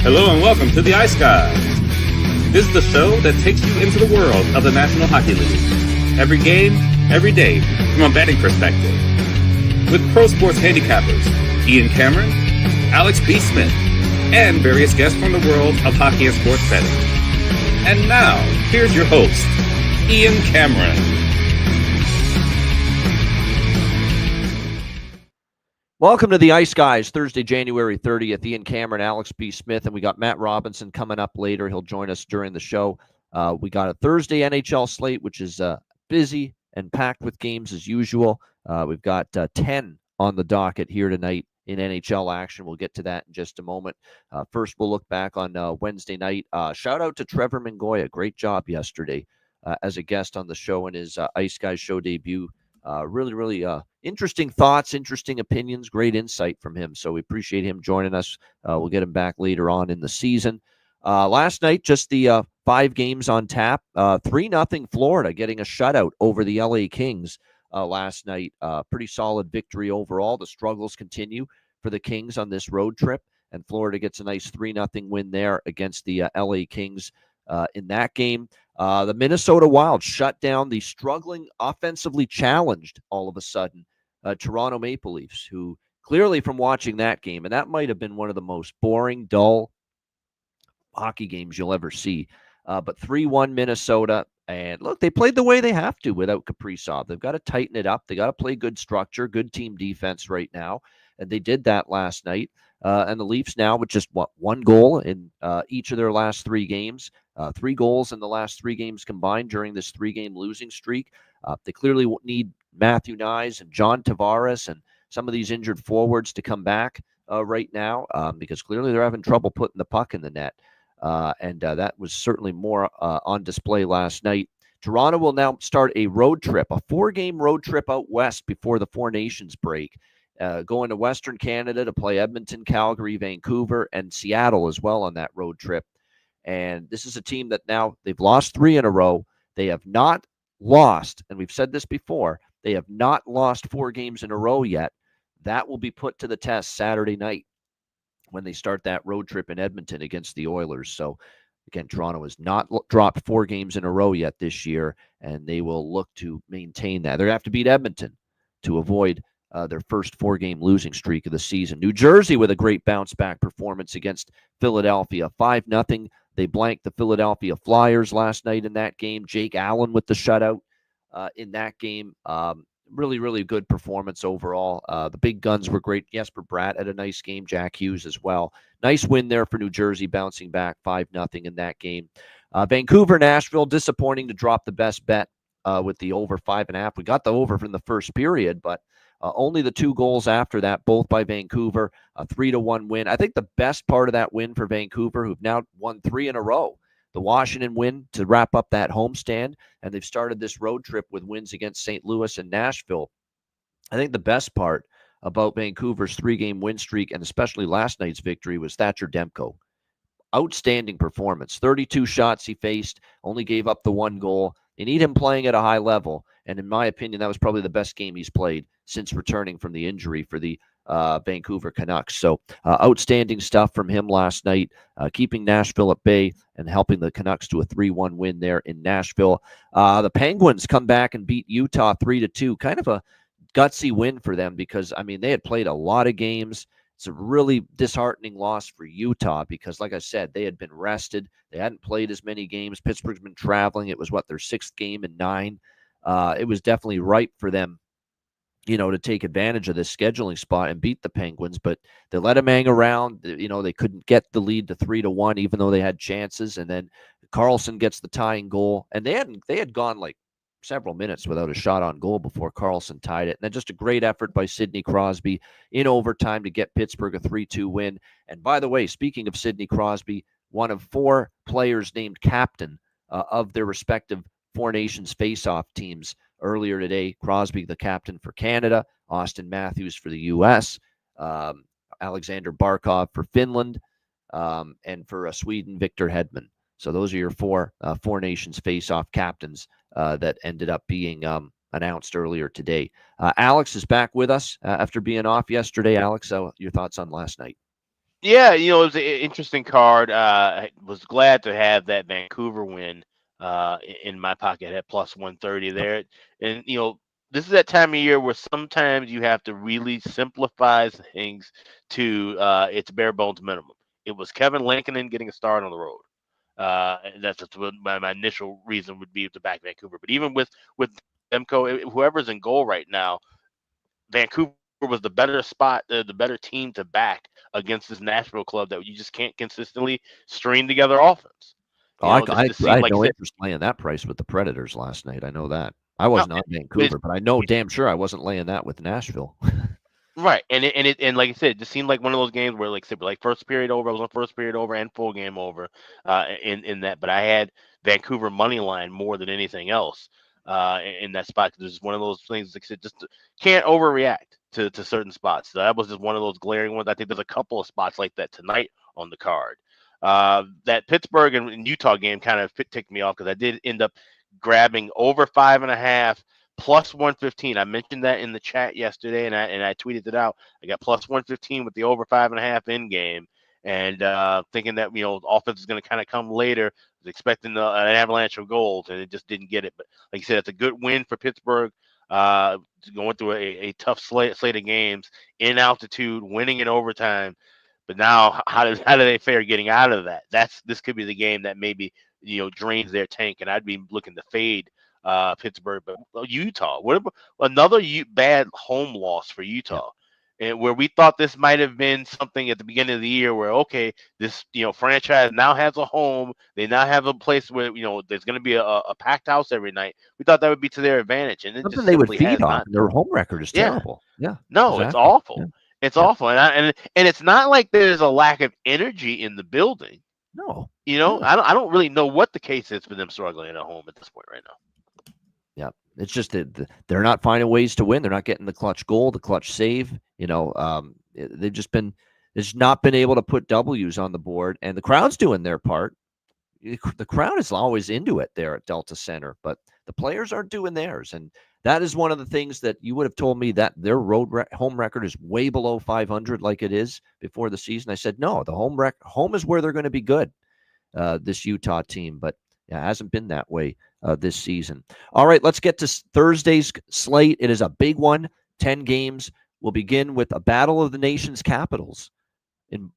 Hello and welcome to the Ice Guys. This is the show that takes you into the world of the National Hockey League. Every game, every day, from a betting perspective. With pro sports handicappers, Ian Cameron, Alex B. Smith, and various guests from the world of hockey and sports betting. And now, here's your host, Ian Cameron. Welcome to the Ice Guys, Thursday, January 30th. Ian Cameron, Alex B. Smith, and we got Matt Robinson coming up later. He'll join us during the show. We got a Thursday NHL slate, which is busy and packed with games as usual. We've got 10 on the docket here tonight in NHL action. We'll get to that in just a moment. First, we'll look back on Wednesday night. Shout out to Trevor Mangoya. Great job yesterday as a guest on the show in his Ice Guys show debut. Really interesting thoughts, interesting opinions, great insight from him. So we appreciate him joining us. We'll get him back later on in the season. Last night, just the 5 games on tap. 3-0 Florida getting a shutout over the LA Kings last night. Pretty solid victory overall. The struggles continue for the Kings on this road trip, and Florida gets a nice 3-0 win there against the LA Kings in that game. The Minnesota Wild shut down the struggling, offensively challenged, all of a sudden, Toronto Maple Leafs, who clearly from watching that game, and that might have been one of the most boring, dull hockey games you'll ever see. But 3-1 Minnesota, and look, they played the way they have to without Kaprizov. They've got to tighten it up. They got to play good structure, good team defense right now, and they did that last night. And the Leafs now with just, one goal in each of their last 3 games. 3 goals in the last 3 games combined during this 3-game losing streak. They clearly need Matthew Knies and John Tavares and some of these injured forwards to come back right now because clearly they're having trouble putting the puck in the net. And that was certainly more on display last night. Toronto will now start a road trip, a 4-game road trip out west before the Four Nations break. Going to Western Canada to play Edmonton, Calgary, Vancouver, and Seattle as well on that road trip. And this is a team that now they've lost 3 in a row. They have not lost, and we've said this before, they have not lost 4 games in a row yet. That will be put to the test Saturday night when they start that road trip in Edmonton against the Oilers. So, again, Toronto has not dropped 4 games in a row yet this year, and they will look to maintain that. They're going to have to beat Edmonton to avoid their first 4-game losing streak of the season. New Jersey with a great bounce-back performance against Philadelphia. 5-0. They blanked the Philadelphia Flyers last night in that game. Jake Allen with the shutout in that game. Really good performance overall. The big guns were great. Jesper Bratt had a nice game. Jack Hughes as well. Nice win there for New Jersey, bouncing back 5-0 in that game. Vancouver, Nashville, disappointing to drop the best bet with the over 5.5. We got the over from the first period, but only the 2 goals after that, both by Vancouver, a 3-1 win. I think the best part of that win for Vancouver, who've now won 3 in a row, the Washington win to wrap up that homestand, and they've started this road trip with wins against St. Louis and Nashville. I think the best part about Vancouver's 3-game win streak, and especially last night's victory, was Thatcher Demko. Outstanding performance. 32 shots he faced, only gave up the 1 goal. They need him playing at a high level, and in my opinion, that was probably the best game he's played since returning from the injury for the Vancouver Canucks. So outstanding stuff from him last night, keeping Nashville at bay and helping the Canucks to a 3-1 win there in Nashville. The Penguins come back and beat Utah 3-2. Kind of a gutsy win for them because, I mean, they had played a lot of games. It's a really disheartening loss for Utah because, like I said, they had been rested. They hadn't played as many games. Pittsburgh's been traveling. It was, their 6th game in 9. It was definitely ripe for them, to take advantage of this scheduling spot and beat the Penguins, but they let them hang around. They couldn't get the lead to 3-1, even though they had chances. And then Carlson gets the tying goal, and they had gone like several minutes without a shot on goal before Carlson tied it. And then just a great effort by Sidney Crosby in overtime to get Pittsburgh a 3-2 win. And by the way, speaking of Sidney Crosby, one of 4 players named captain of their respective Four Nations face-off teams earlier today. Crosby, the captain for Canada, Austin Matthews for the U.S., Alexander Barkov for Finland, and for Sweden, Victor Hedman. So those are your 4 Four Nations face-off captains that ended up being announced earlier today. Alex is back with us after being off yesterday. Alex, your thoughts on last night? Yeah, it was an interesting card. I was glad to have that Vancouver win in my pocket at plus 130 Yep. there. And, this is that time of year where sometimes you have to really simplify things to its bare bones minimum. It was Kevin Lankinen getting a start on the road. And that's just what my initial reason would be to back Vancouver. But even with Demko, whoever's in goal right now, Vancouver was the better spot, the better team to back against this Nashville club that you just can't consistently string together offense. Oh, I, This I, just I seemed had like no you said, interest laying that price with the Predators last night. I know that. I no, wasn't on it's Vancouver, but I know damn sure I wasn't laying that with Nashville. right, and like I said, it just seemed like one of those games where, like I said, like first period over, I was on first period over and full game over, in that. But I had Vancouver money line more than anything else, in that spot because it's one of those things. Like I said, just can't overreact to certain spots. So that was just one of those glaring ones. I think there's a couple of spots like that tonight on the card. That Pittsburgh and Utah game kind of ticked me off because I did end up grabbing over 5.5 plus 115. I mentioned that in the chat yesterday, and I tweeted it out. I got plus 115 with the over 5.5 in game, and thinking that the offense is going to kind of come later. Was expecting an avalanche of goals, and it just didn't get it. But like you said, it's a good win for Pittsburgh. Going through a tough slate of games in altitude, winning in overtime. But now, how do they fare getting out of that? This could be the game that maybe drains their tank, and I'd be looking to fade Pittsburgh. But Utah, what about another bad home loss for Yeah. Utah? And where we thought this might have been something at the beginning of the year, where okay, this franchise now has a home. They now have a place where there's going to be a packed house every night. We thought that would be to their advantage, and it Something just they would simply feed has off, not and been. their home record is Yeah, terrible. Yeah, no, it's exactly. Yeah, awful. It's yeah. awful, and it's not like there's a lack of energy in the building. No, no. I don't really know what the case is for them struggling at home at this point right now. Yeah, it's just that they're not finding ways to win. They're not getting the clutch goal, the clutch save. They've just not been able to put W's on the board, and the crowd's doing their part. The crowd is always into it there at Delta Center, but the players aren't doing theirs. And that is one of the things that you would have told me that their home record is way below 500 like it is before the season. I said, no, the home is where they're going to be good, this Utah team. But yeah, it hasn't been that way this season. All right, let's get to Thursday's slate. It is a big one, 10 games. We'll begin with a battle of the nation's capitals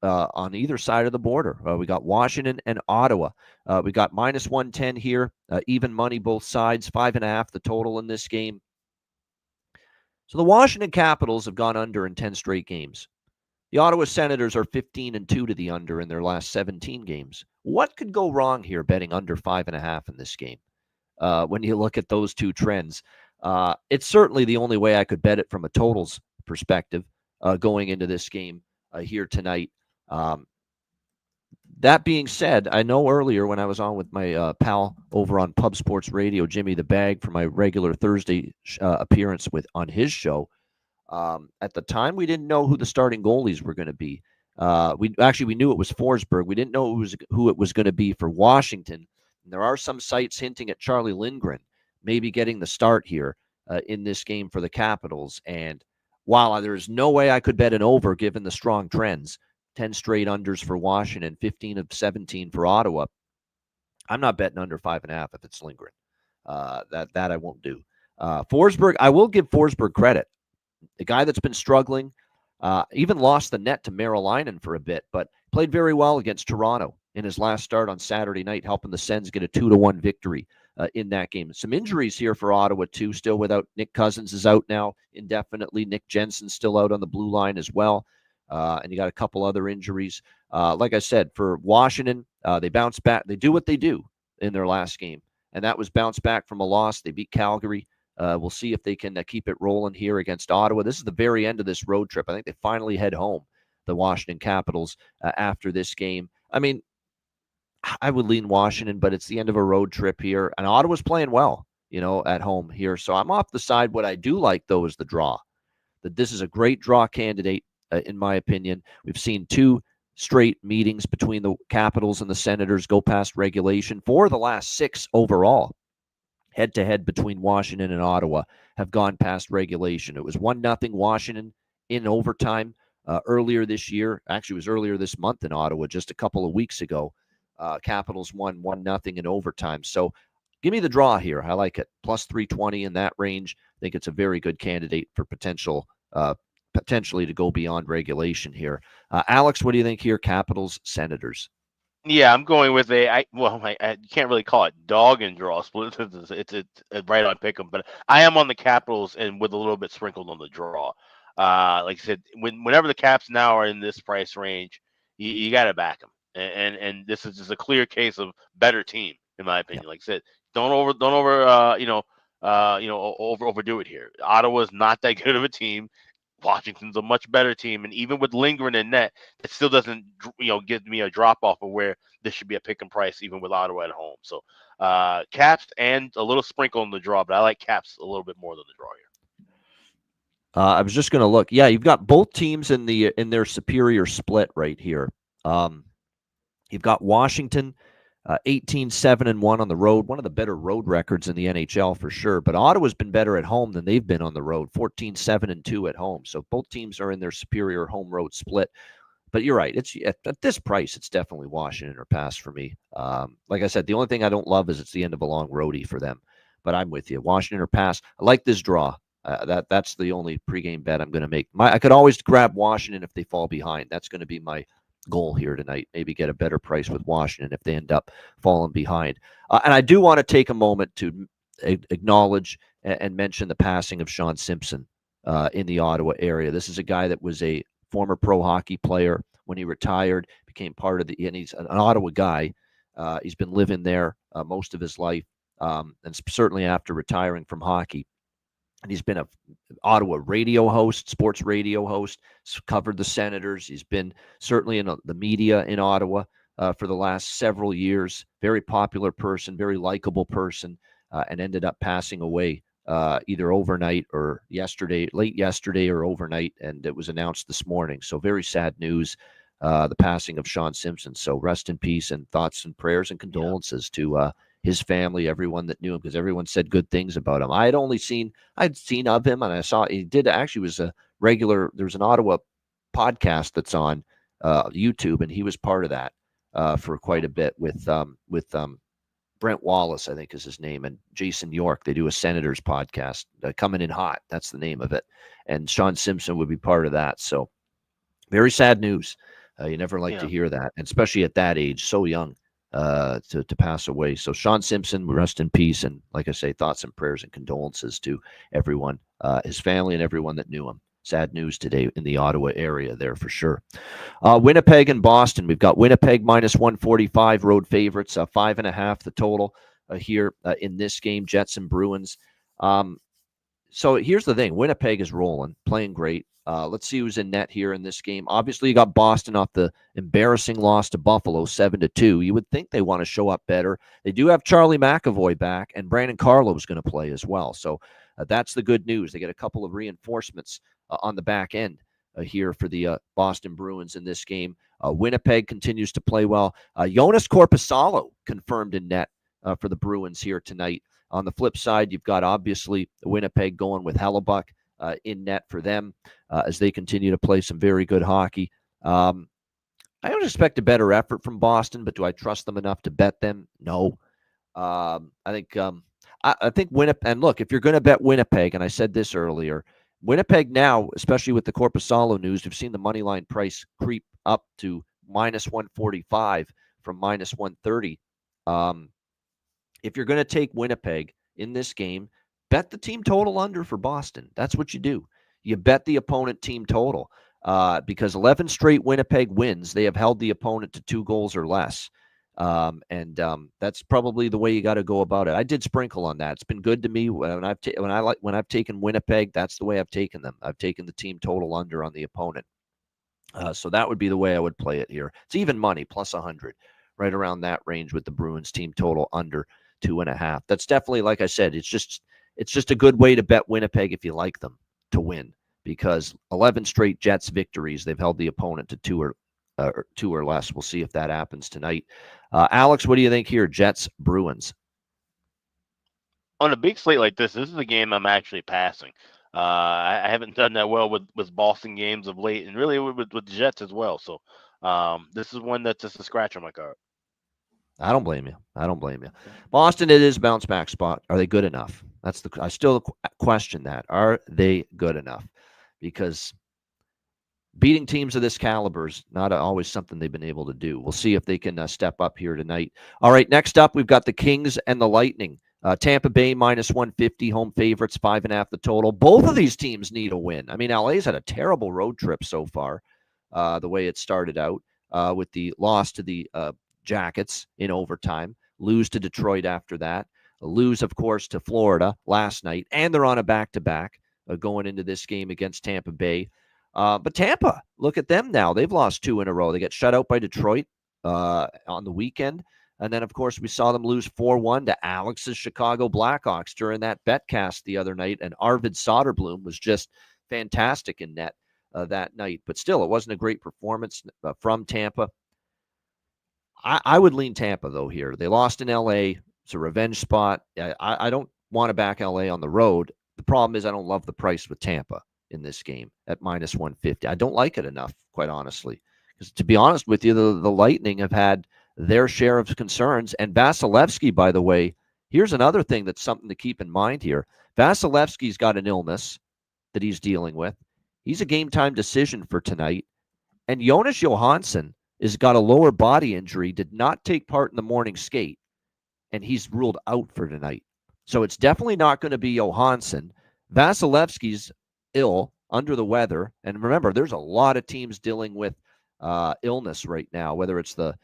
on either side of the border. We got Washington and Ottawa. We got minus 110 here, even money both sides, 5.5 the total in this game. So the Washington Capitals have gone under in 10 straight games. The Ottawa Senators are 15-2 to the under in their last 17 games. What could go wrong here betting under 5.5 in this game? When you look at those two trends, it's certainly the only way I could bet it from a totals perspective going into this game here tonight. That being said, I know earlier when I was on with my pal over on Pub Sports Radio, Jimmy the Bag, for my regular Thursday appearance on his show, at the time we didn't know who the starting goalies were going to be. We knew it was Forsberg. We didn't know who it was going to be for Washington. And there are some sites hinting at Charlie Lindgren maybe getting the start here in this game for the Capitals. And while there's no way I could bet an over given the strong trends, 10 straight unders for Washington, 15 of 17 for Ottawa, I'm not betting under 5.5 if it's Lindgren. That I won't do. Forsberg, I will give Forsberg credit. The guy that's been struggling, even lost the net to Merrillainen for a bit, but played very well against Toronto in his last start on Saturday night, helping the Sens get a 2-1 victory in that game. Some injuries here for Ottawa, too, still without Nick Cousins is out now indefinitely. Nick Jensen's still out on the blue line as well. And you got a couple other injuries. Like I said, for Washington, they bounce back. They do what they do in their last game, and that was bounce back from a loss. They beat Calgary. We'll see if they can keep it rolling here against Ottawa. This is the very end of this road trip. I think they finally head home, the Washington Capitals, after this game. I mean, I would lean Washington, but it's the end of a road trip here. And Ottawa's playing well, at home here. So I'm off the side. What I do like, though, is the draw. That this is a great draw candidate, in my opinion. We've seen 2 straight meetings between the Capitals and the Senators go past regulation. 4 of the last 6 overall, head-to-head between Washington and Ottawa, have gone past regulation. It was 1-0 Washington in overtime earlier this year. Actually, it was earlier this month in Ottawa, just a couple of weeks ago. Capitals won 1-0 in overtime. So give me the draw here. I like it. Plus 320 in that range. I think it's a very good candidate for potentially to go beyond regulation here. Alex, what do you think here? Capitals, Senators. Yeah, I'm going with I can't really call it dog and draw split. It's right on pick 'em, but I am on the Capitals and with a little bit sprinkled on the draw. Like I said, whenever the Caps now are in this price range, you got to back them, and this is just a clear case of better team in my opinion. Yeah. Like I said, don't overdo it here. Ottawa's not that good of a team. Washington's a much better team, and even with Lindgren in net, it still doesn't, give me a drop off of where this should be a pick and price, even with Ottawa at home. So, Caps and a little sprinkle in the draw, but I like Caps a little bit more than the draw here. I was just going to look. Yeah, you've got both teams in their superior split right here. You've got Washington 18-7-1 on the road, one of the better road records in the NHL for sure. But Ottawa's been better at home than they've been on the road, 14-7-2 at home. So both teams are in their superior home road split. But you're right. It's at this price, it's definitely Washington or pass for me. Like I said, the only thing I don't love is it's the end of a long roadie for them. But I'm with you. Washington or pass. I like this draw. That's the only pregame bet I'm going to make. I could always grab Washington if they fall behind. That's going to be my goal here tonight. Maybe get a better price with Washington if they end up falling behind. And I do want to take a moment to acknowledge and mention the passing of Sean Simpson in the Ottawa area. This is a guy that was a former pro hockey player. When he retired, became part of and he's an Ottawa guy. He's been living there most of his life, and certainly after retiring from hockey. And he's been an Ottawa radio host, sports radio host, covered the Senators. He's been certainly in the media in Ottawa for the last several years. Very popular person, very likable person, and ended up passing away either overnight or late yesterday or overnight. And it was announced this morning. So very sad news, the passing of Sean Simpson. So rest in peace and thoughts and prayers and condolences to his family, everyone that knew him, because everyone said good things about him. I'd seen of him, and I saw he did actually was a regular. There's an Ottawa podcast that's on YouTube, and he was part of that for quite a bit with Brent Wallace, I think is his name, and Jason York. They do a Senators podcast, Coming in Hot. That's the name of it, and Sean Simpson would be part of that. So very sad news. You never like to hear that, and especially at that age, so young. To pass away. So Sean Simpson, rest in peace. And like I say, thoughts and prayers and condolences to everyone, his family and everyone that knew him. Sad news today in the Ottawa area there for sure. Winnipeg and Boston. We've got Winnipeg minus 145 road favorites, 5.5 the total here in this game, Jets and Bruins. So here's the thing. Winnipeg is rolling, playing great. Let's see who's in net here in this game. Obviously, you got Boston off the embarrassing loss to Buffalo, 7-2. You would think they want to show up better. They do have Charlie McAvoy back, and Brandon Carlo is going to play as well. So that's the good news. They get a couple of reinforcements on the back end here for the Boston Bruins in this game. Winnipeg continues to play well. Jonas Korpisalo confirmed in net for the Bruins here tonight. On the flip side, you've got obviously Winnipeg going with Hellebuck in net for them as they continue to play some very good hockey. I don't expect a better effort from Boston, but do I trust them enough to bet them? No. I think Winnipeg, and look, if you're going to bet Winnipeg, and I said this earlier, Winnipeg now, especially with the Korpisalo news, we've seen the money line price creep up to minus 145 from minus 130. If you're going to take Winnipeg in this game, bet the team total under for Boston. That's what you do. You bet the opponent team total because 11 straight Winnipeg wins. They have held the opponent to 2 goals or less. And that's probably the way you got to go about it. I did sprinkle on that. It's been good to me when I've taken Winnipeg. That's the way I've taken them. I've taken the team total under on the opponent. So that would be the way I would play it here. It's even money, plus 100, right around that range with the Bruins team total under 2.5. That's definitely, like I said, it's just a good way to bet Winnipeg if you like them to win, because 11 straight Jets victories, they've held the opponent to 2 or less. We'll see if that happens tonight. Alex, what do you think here? Jets, Bruins. On a big slate like this is a game I'm actually passing. I haven't done that well with Boston games of late, and really with the Jets as well. So this is one that's just a scratch on my card. I don't blame you. I don't blame you. Boston, it is bounce back spot. Are they good enough? I still question that. Are they good enough? Because beating teams of this caliber is not always something they've been able to do. We'll see if they can step up here tonight. All right, next up, we've got the Kings and the Lightning. Tampa Bay minus 150, home favorites, 5.5 the total. Both of these teams need a win. I mean, LA's had a terrible road trip so far, the way it started out with the loss to the Jackets in overtime, lose to Detroit after that, lose, of course, to Florida last night, and they're on a back-to-back going into this game against Tampa Bay. But Tampa, look at them now. They've lost 2 in a row. They get shut out by Detroit on the weekend. And then, of course, we saw them lose 4-1 to Alex's Chicago Blackhawks during that betcast the other night. And Arvid Soderblom was just fantastic in net that night. But still, it wasn't a great performance from Tampa. I would lean Tampa, though, here. They lost in L.A. It's a revenge spot. I don't want to back L.A. on the road. The problem is I don't love the price with Tampa in this game at minus 150. I don't like it enough, quite honestly. Because to be honest with you, the Lightning have had their share of concerns. And Vasilevsky, by the way, here's another thing that's something to keep in mind here. Vasilevsky's got an illness that he's dealing with. He's a game-time decision for tonight. And Jonas Johansson has got a lower body injury, did not take part in the morning skate, and he's ruled out for tonight. So it's definitely not going to be Johansson. Vasilevsky's ill, under the weather. And remember, there's a lot of teams dealing with illness right now, whether it's the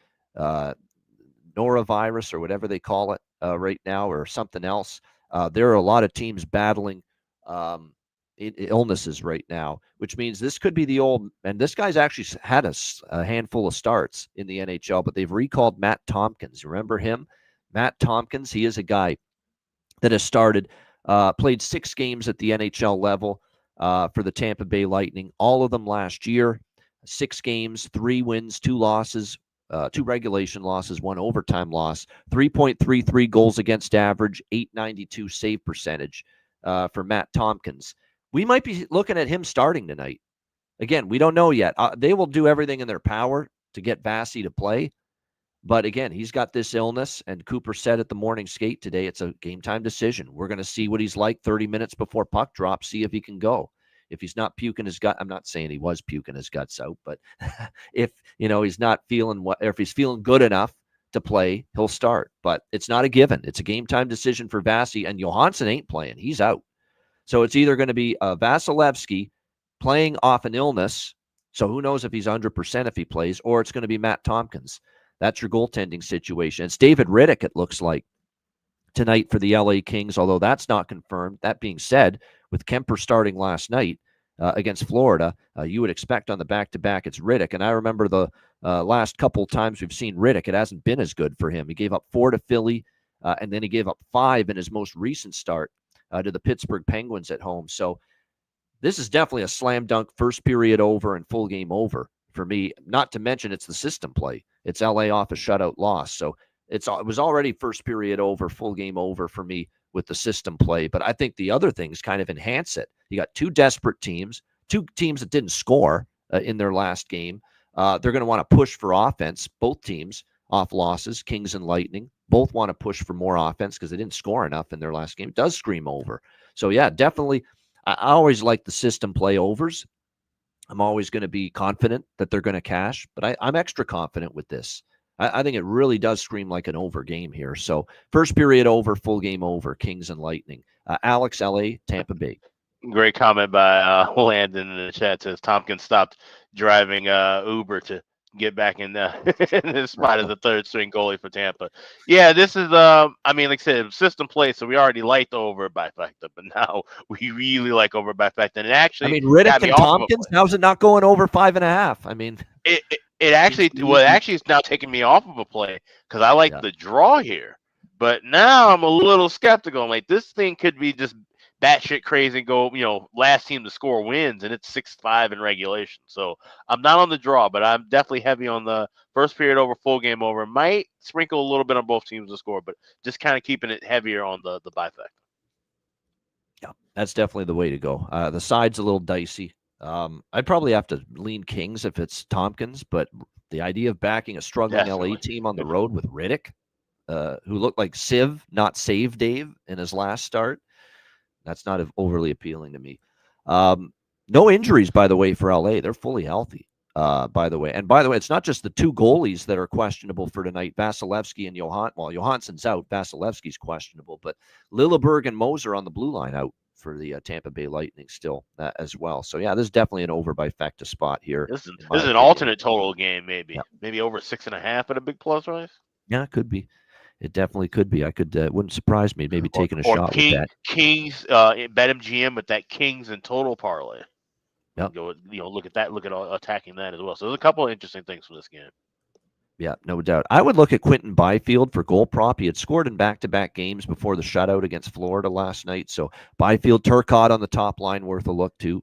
norovirus or whatever they call it right now or something else. There are a lot of teams battling illnesses right now, which means this could be the old, and this guy's actually had a handful of starts in the NHL, but they've recalled Matt Tompkins. Remember him? Matt Tompkins, he is a guy that has started, played 6 games at the NHL level for the Tampa Bay Lightning, all of them last year. 6 games, 3 wins, 2 losses, 2 regulation losses, 1 overtime loss, 3.33 goals against average, .892 save percentage for Matt Tompkins. We might be looking at him starting tonight. Again, we don't know yet. They will do everything in their power to get Vasi to play. But again, he's got this illness, and Cooper said at the morning skate today, it's a game-time decision. We're going to see what he's like 30 minutes before puck drop, see if he can go. If he's not puking his gut, I'm not saying he was puking his guts out, but if he's not feeling or if he's feeling good enough to play, he'll start. But it's not a given. It's a game-time decision for Vasi, and Johansson ain't playing. He's out. So it's either going to be Vasilevsky playing off an illness, so who knows if he's 100% if he plays, or it's going to be Matt Tompkins. That's your goaltending situation. It's David Rittich, it looks like, tonight for the LA Kings, although that's not confirmed. That being said, with Kemper starting last night against Florida, you would expect on the back-to-back it's Rittich. And I remember the last couple times we've seen Rittich, it hasn't been as good for him. He gave up 4 to Philly, and then he gave up 5 in his most recent start to the Pittsburgh Penguins at home. So this is definitely a slam dunk first period over and full game over for me, not to mention it's the system play. It's LA off a shutout loss. So it was already first period over, full game over for me with the system play. But I think the other things kind of enhance it. You got 2 desperate teams, 2 teams that didn't score in their last game. They're going to want to push for offense. Both teams off losses, Kings and Lightning, both want to push for more offense because they didn't score enough in their last game. It does scream over. So, yeah, definitely. I always like the system play overs. I'm always going to be confident that they're going to cash, but I'm extra confident with this. I think it really does scream like an over game here. So first period over, full game over, Kings and Lightning. Alex, LA, Tampa Bay. Great comment by Landon in the chat. Says Tompkins stopped driving Uber to get back in the spot as the third string goalie for Tampa. Yeah, this is I mean, like I said, system play, so we already liked over by factor, but now we really like over by factor. And actually, I mean, Rittich and Tompkins, how's it not going over 5.5? I mean, it actually it's now taking me off of a play because I like the draw here, but now I'm a little skeptical. I'm like, this thing could be just batshit crazy and go, last team to score wins, and it's 6-5 in regulation. So I'm not on the draw, but I'm definitely heavy on the first period over, full game over. Might sprinkle a little bit on both teams to score, but just kind of keeping it heavier on the by factor. Yeah, that's definitely the way to go. The side's a little dicey. I'd probably have to lean Kings if it's Tompkins, but the idea of backing a struggling LA Definitely. team on the road with Riddick, who looked like Civ, not Save Dave, in his last start, that's not overly appealing to me. No injuries, by the way, for LA. They're fully healthy, by the way. And by the way, it's not just the two goalies that are questionable for tonight, Vasilevsky and Johan. Well, Johansson's out. Vasilevsky's questionable, but Lilleberg and Moser on the blue line out for the Tampa Bay Lightning still as well. So, yeah, this is definitely an over by Fecta spot here. This is an alternate total game, maybe. Yeah. Maybe over 6.5 at a big plus price. Yeah, it could be. It definitely could be. I could wouldn't surprise me maybe taking a shot with that. Kings BetMGM with that Kings and total parlay. Yep. Go, look at that. Look at attacking that as well. So there's a couple of interesting things from this game. Yeah, no doubt. I would look at Quentin Byfield for goal prop. He had scored in back-to-back games before the shutout against Florida last night. So Byfield, Turcotte on the top line, worth a look too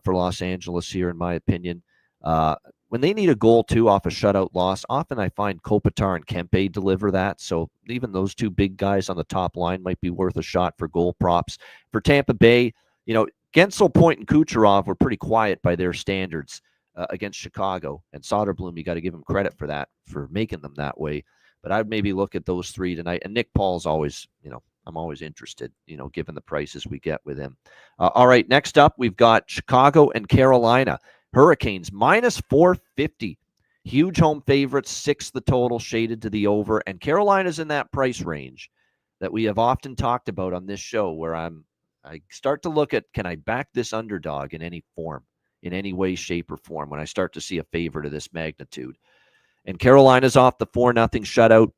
for Los Angeles here, in my opinion. When they need a goal too off a shutout loss, often I find Kopitar and Kempe deliver that. So even those two big guys on the top line might be worth a shot for goal props. For Tampa Bay, Gensel, Point, and Kucherov were pretty quiet by their standards against Chicago. And Soderblom, you got to give him credit for that, for making them that way. But I'd maybe look at those three tonight. And Nick Paul's always, I'm always interested, given the prices we get with him. All right, next up, we've got Chicago and Carolina. Hurricanes, minus 450. Huge home favorites, 6 the total, shaded to the over. And Carolina's in that price range that we have often talked about on this show, where I start to look at, can I back this underdog in any form, in any way, shape, or form, when I start to see a favorite of this magnitude. And Carolina's off the 4-0 shutout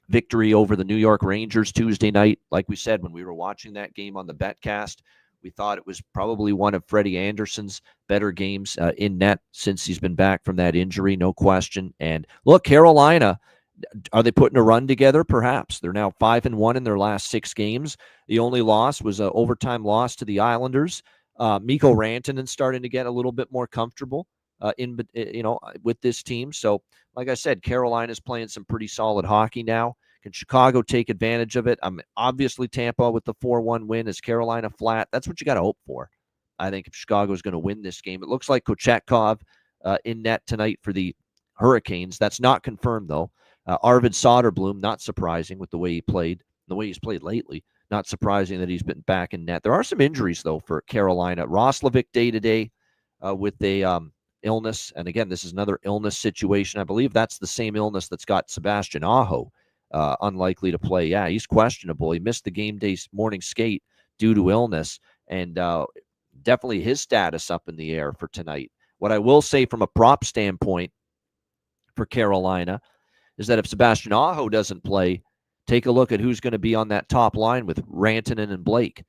victory over the New York Rangers Tuesday night. Like we said, when we were watching that game on the BetCast, we thought it was probably one of Freddie Anderson's better games in net since he's been back from that injury, no question. And look, Carolina, are they putting a run together? Perhaps. They're now 5-1 in their last 6 games. The only loss was an overtime loss to the Islanders. Mikko Rantanen's starting to get a little bit more comfortable with this team. So, like I said, Carolina's playing some pretty solid hockey now. Can Chicago take advantage of it? Obviously Tampa with the 4-1 win. Is Carolina flat? That's what you got to hope for. I think if Chicago is going to win this game, it looks like Kochetkov in net tonight for the Hurricanes. That's not confirmed though. Arvid Soderblom, not surprising with the way he played, the way he's played lately. Not surprising that he's been back in net. There are some injuries though for Carolina. Roslovic day to day with a illness, and again, this is another illness situation. I believe that's the same illness that's got Sebastian Aho. Unlikely to play. Yeah, he's questionable. He missed the game day morning skate due to illness, and definitely his status up in the air for tonight. What I will say from a prop standpoint for Carolina is that if Sebastian Aho doesn't play, take a look at who's going to be on that top line with Rantanen and Blake,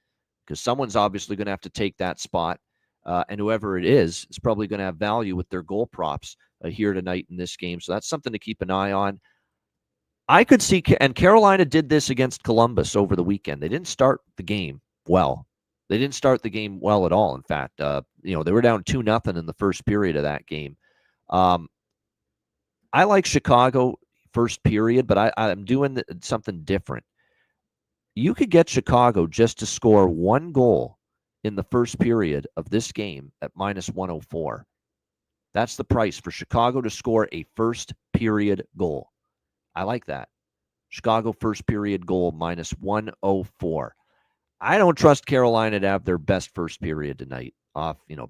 because someone's obviously going to have to take that spot, and whoever it is probably going to have value with their goal props here tonight in this game. So that's something to keep an eye on. I could see, and Carolina did this against Columbus over the weekend. They didn't start the game well. They didn't start the game well at all. In fact, they were down 2-0 in the first period of that game. I like Chicago first period, but I'm doing something different. You could get Chicago just to score 1 goal in the first period of this game at minus 104. That's the price for Chicago to score a first period goal. I like that. Chicago first period goal minus 104. I don't trust Carolina to have their best first period tonight.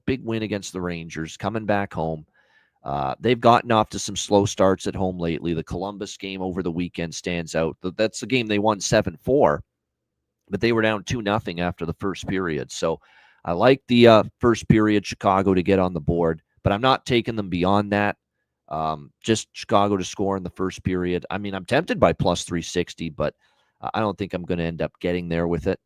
Big win against the Rangers, coming back home. They've gotten off to some slow starts at home lately. The Columbus game over the weekend stands out. That's the game they won 7-4, but they were down 2-0 after the first period. So I like the first period Chicago to get on the board, but I'm not taking them beyond that. Just Chicago to score in the first period. I mean, I'm tempted by plus 360, but I don't think I'm going to end up getting there with it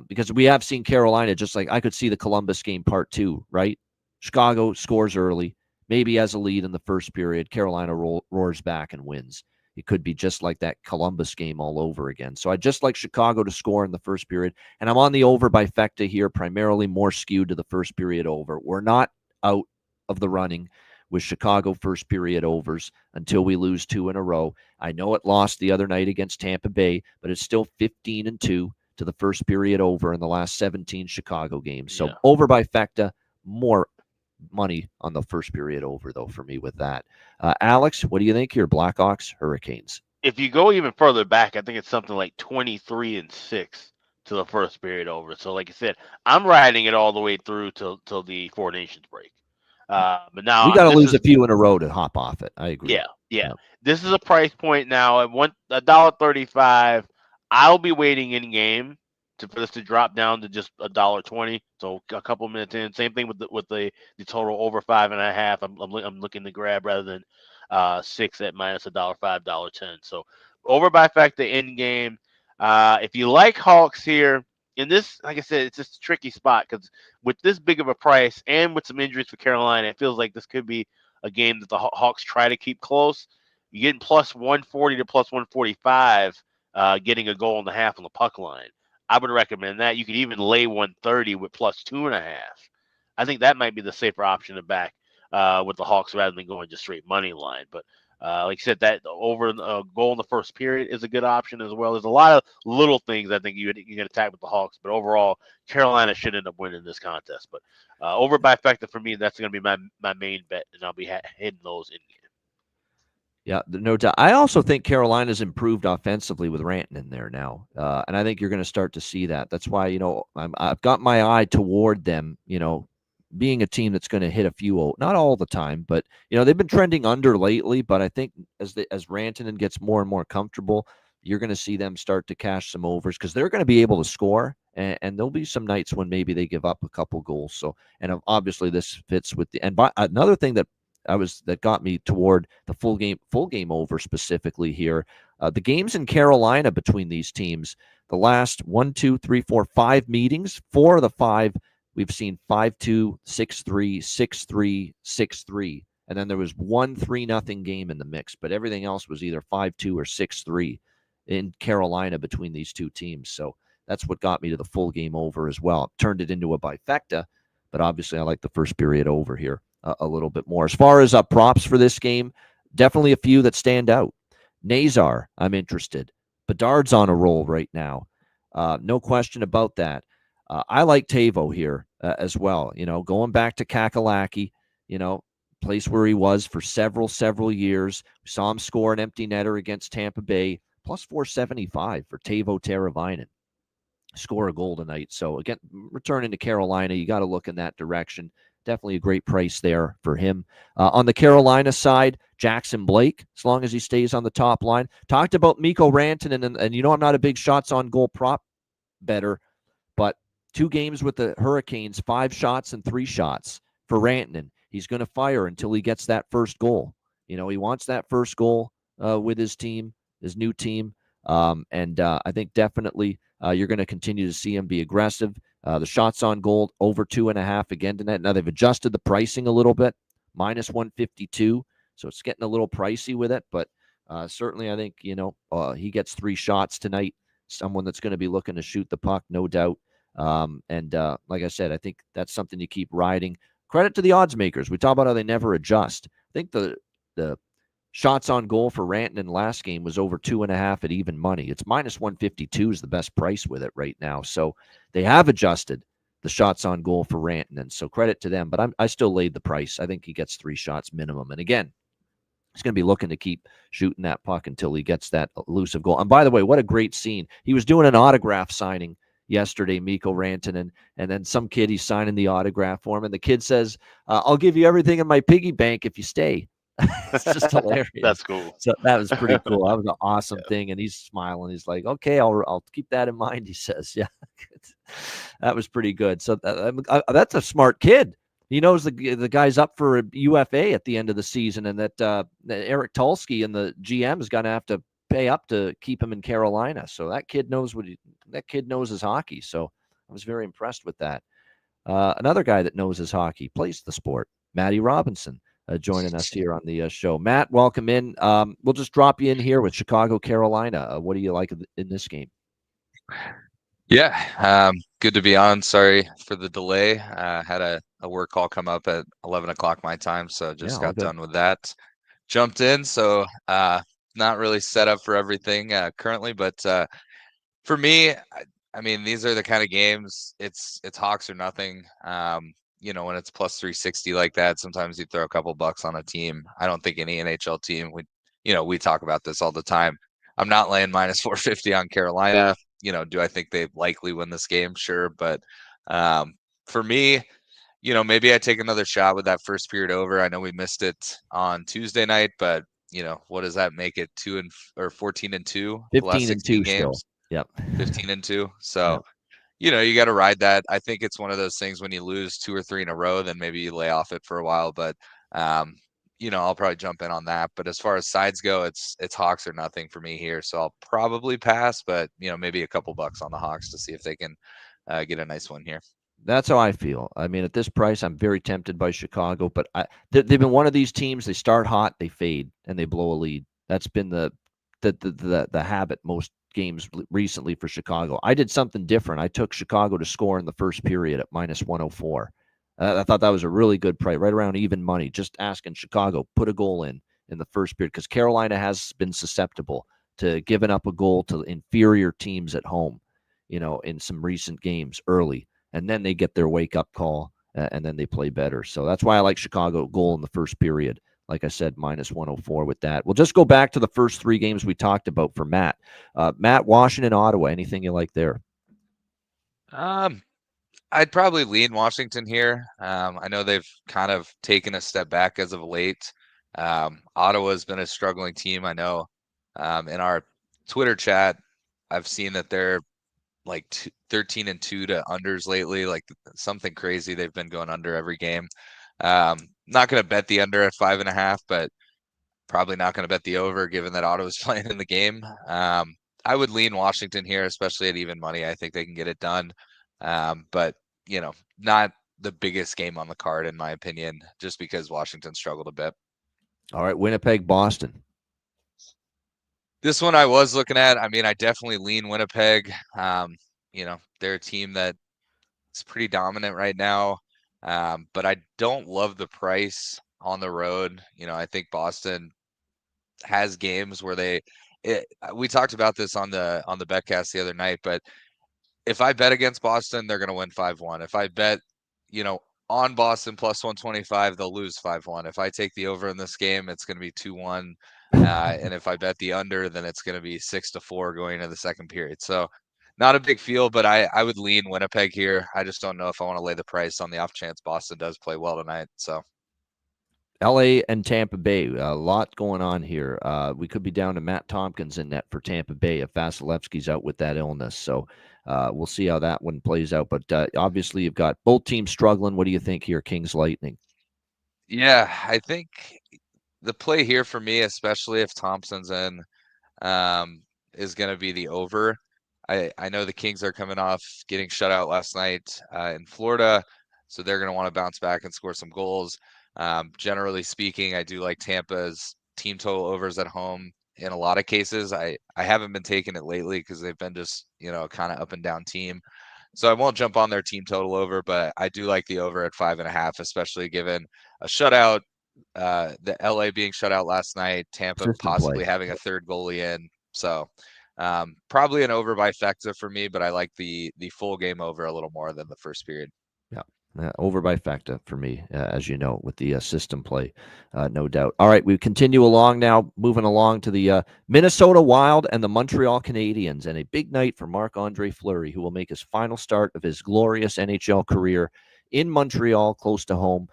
because we have seen Carolina, just like I could see the Columbus game part 2, right? Chicago scores early, maybe has a lead in the first period. Carolina roars back and wins. It could be just like that Columbus game all over again. So I just like Chicago to score in the first period, and I'm on the over by Fecta here, primarily more skewed to the first period over. We're not out of the running with Chicago first period overs until we lose 2 in a row. I know it lost the other night against Tampa Bay, but it's still 15-2 to the first period over in the last 17 Chicago games. So Yeah. over by Fecta, more money on the first period over, though, for me with that. Alex, what do you think here? Blackhawks, Hurricanes. If you go even further back, I think it's something like 23-6 to the first period over. So, like I said, I'm riding it all the way through till the Four Nations break. But now We got to this lose is a few in a row to hop off it. I agree. yeah. Yeah. This is a price point now at $1.35. I'll be waiting in game for this to drop down to just $1.20. So a couple minutes in. Same thing with the total over 5.5. I'm looking to grab rather than 6 at minus $1.05, $1.10. So over by factor in game. If you like Hawks here, in this, like I said, it's just a tricky spot because with this big of a price and with some injuries for Carolina, it feels like this could be a game that the Hawks try to keep close. You're getting plus 140 to plus 145, getting a goal and a half on the puck line. I would recommend that. You could even lay 130 with plus 2.5. I think that might be the safer option to back with the Hawks rather than going just straight money line. But like I said, that over goal in the first period is a good option as well. There's a lot of little things I think you can attack with the Hawks, but overall, Carolina should end up winning this contest. But over by factor for me, that's going to be my main bet, and I'll be hitting those in game. Yeah, no doubt. I also think Carolina's improved offensively with Rantanen in there now, and I think you're going to start to see that. That's why I've got my eye toward them. Being a team that's going to hit a few, not all the time, but they've been trending under lately. But I think as Rantanen gets more and more comfortable, you're going to see them start to cash some overs because they're going to be able to score, and there'll be some nights when maybe they give up a couple goals. So, and obviously this fits with another thing that got me toward the full game over specifically here. The games in Carolina between these teams, the last 1, 2, 3, 4, 5 meetings, 4 of the 5. We've seen 5-2, 6-3, 6-3, 6-3. And then there was 1 3-0 game in the mix, but everything else was either 5-2 or 6-3 in Carolina between these two teams. So that's what got me to the full game over as well. Turned it into a bifecta, but obviously I like the first period over here a little bit more. As far as props for this game, definitely a few that stand out. Nazar, I'm interested. Bedard's on a roll right now. No question about that. I like Tavo here as well. Going back to Kakalaki, place where he was for several years. We saw him score an empty netter against Tampa Bay, plus 475 for Tavo Teravainen. Score a goal tonight. So again, returning to Carolina, you got to look in that direction. Definitely a great price there for him. On the Carolina side, Jackson Blake, as long as he stays on the top line. Talked about Mikko Rantanen, and I'm not a big shots on goal prop better, but 2 games with the Hurricanes, 5 shots and 3 shots for Rantanen. He's going to fire until he gets that first goal. He wants that first goal with his team, his new team. And I think definitely you're going to continue to see him be aggressive. The shots on goal over 2.5 again tonight. Now they've adjusted the pricing a little bit, minus 152. So it's getting a little pricey with it. But certainly I think, he gets 3 shots tonight. Someone that's going to be looking to shoot the puck, no doubt. And like I said, I think that's something you keep riding. Credit to the odds makers. We talk about how they never adjust. I think the shots on goal for Rantanen last game was over 2.5 at even money. It's minus 152 is the best price with it right now. So they have adjusted the shots on goal for Rantanen. So credit to them. But I still laid the price. I think he gets 3 shots minimum. And again, he's going to be looking to keep shooting that puck until he gets that elusive goal. And by the way, what a great scene. He was doing an autograph signing yesterday, Mikko Rantanen, and then some kid, he's signing the autograph for him. And the kid says, I'll give you everything in my piggy bank if you stay. It's just hilarious. That's cool. So that was pretty cool. That was an awesome thing. And he's smiling. He's like, okay, I'll keep that in mind, he says. Yeah, that was pretty good. So that's a smart kid. He knows the guy's up for a UFA at the end of the season, and that Eric Tulsky and the GM is going to have to pay up to keep him in Carolina. So that kid knows his hockey. So I was very impressed with that. Another guy that knows his hockey, plays the sport, Matty Robinson, joining us here on the show. Matt, welcome in. We'll just drop you in here with Chicago, Carolina. What do you like in this game? Yeah, good to be on. Sorry for the delay. Had a work call come up at 11 o'clock my time, so just got done with that. Jumped in, so not really set up for everything currently, but for me, I mean, these are the kind of games. It's Hawks or nothing. When it's plus 360 like that, sometimes you throw a couple bucks on a team. I don't think any NHL team we talk about this all the time. I'm not laying minus 450 on Carolina. Do I think they likely win this game? Sure, but for me, maybe I take another shot with that first period over. I know we missed it on Tuesday night, but what does that make it? 14-2 the last 16 games. Still. Yep. 15-2. So, you got to ride that. I think it's one of those things when you lose 2 or 3 in a row, then maybe you lay off it for a while. But, I'll probably jump in on that. But as far as sides go, it's Hawks or nothing for me here. So I'll probably pass, but, maybe a couple bucks on the Hawks to see if they can get a nice one here. That's how I feel. I mean, at this price, I'm very tempted by Chicago, but they've been one of these teams. They start hot, they fade, and they blow a lead. That's been the habit most games recently for Chicago. I did something different. I took Chicago to score in the first period at minus 104. I thought that was a really good price, right around even money. Just asking Chicago, put a goal in the first period, because Carolina has been susceptible to giving up a goal to inferior teams at home, in some recent games early. And then they get their wake-up call, and then they play better. So that's why I like Chicago goal in the first period. Like I said, minus 104 with that. We'll just go back to the first 3 games we talked about for Matt. Matt, Washington, Ottawa. Anything you like there? I'd probably lean Washington here. I know they've kind of taken a step back as of late. Ottawa's been a struggling team. I know in our Twitter chat, I've seen that they're like 13-2 to unders lately, like something crazy. They've been going under every game. Not going to bet the under at 5.5, but probably not going to bet the over given that Ottawa's playing in the game. I would lean Washington here, especially at even money. I think they can get it done. But not the biggest game on the card in my opinion, just because Washington struggled a bit. All right, Winnipeg, Boston. This one I was looking at. I mean, I definitely lean Winnipeg. They're a team that is pretty dominant right now. But I don't love the price on the road. I think Boston has games where we talked about this on the betcast the other night, but if I bet against Boston, they're going to win 5-1. If I bet, on Boston plus 125, they'll lose 5-1. If I take the over in this game, it's going to be 2-1. And if I bet the under, then it's going to be 6-4 going into the second period. So not a big feel, but I would lean Winnipeg here. I just don't know if I want to lay the price on the off chance Boston does play well tonight. So LA and Tampa Bay, a lot going on here. We could be down to Matt Tompkins in net for Tampa Bay if Vasilevsky's out with that illness. So we'll see how that one plays out. But obviously, you've got both teams struggling. What do you think here, Kings Lightning? Yeah, I think the play here for me, especially if Thompson's in, is going to be the over. I know the Kings are coming off getting shut out last night in Florida, so they're going to want to bounce back and score some goals. Generally speaking, I do like Tampa's team total overs at home in a lot of cases. I haven't been taking it lately because they've been just, kind of up and down team. So I won't jump on their team total over, but I do like the over at 5.5, especially given a shutout, the LA being shut out last night, Tampa possibly having a third goalie in. So probably an over by Fecta for me, but I like the full game over a little more than the first period. Yeah. Over by Facta for me, as you know, with the system play, no doubt. All right, we continue along now, moving along to the Minnesota Wild and the Montreal Canadiens, and a big night for Marc-Andre Fleury, who will make his final start of his glorious NHL career in Montreal, close to home.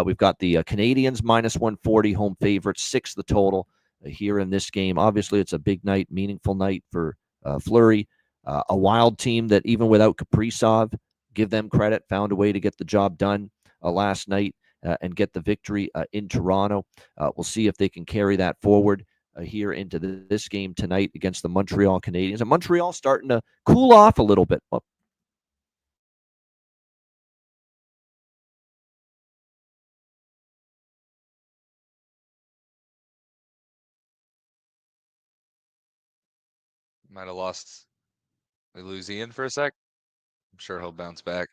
We've got the Canadiens minus 140, home favorites, 6 the total here in this game. Obviously, it's a big night, meaningful night for Fleury, a Wild team that even without Kaprizov, give them credit, found a way to get the job done last night and get the victory in Toronto. We'll see if they can carry that forward here into this game tonight against the Montreal Canadiens. And Montreal starting to cool off a little bit. Might have lost. We lose Ian for a sec. I'm sure he'll bounce back.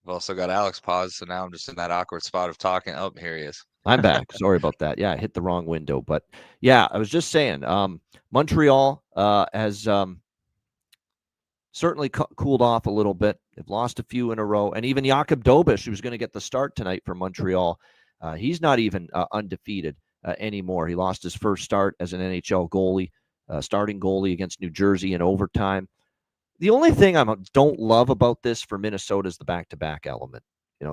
I've also got Alex paused, so now I'm just in that awkward spot of talking. Oh, here he is. I'm back. Sorry about that. Yeah, I hit the wrong window. But yeah, I was just saying, Montreal has certainly cooled off a little bit. They've lost a few in a row. And even Jakub Dobiš, who's going to get the start tonight for Montreal, he's not even undefeated anymore. He lost his first start as an NHL goalie, starting goalie against New Jersey in overtime. The only thing I don't love about this for Minnesota is the back-to-back element.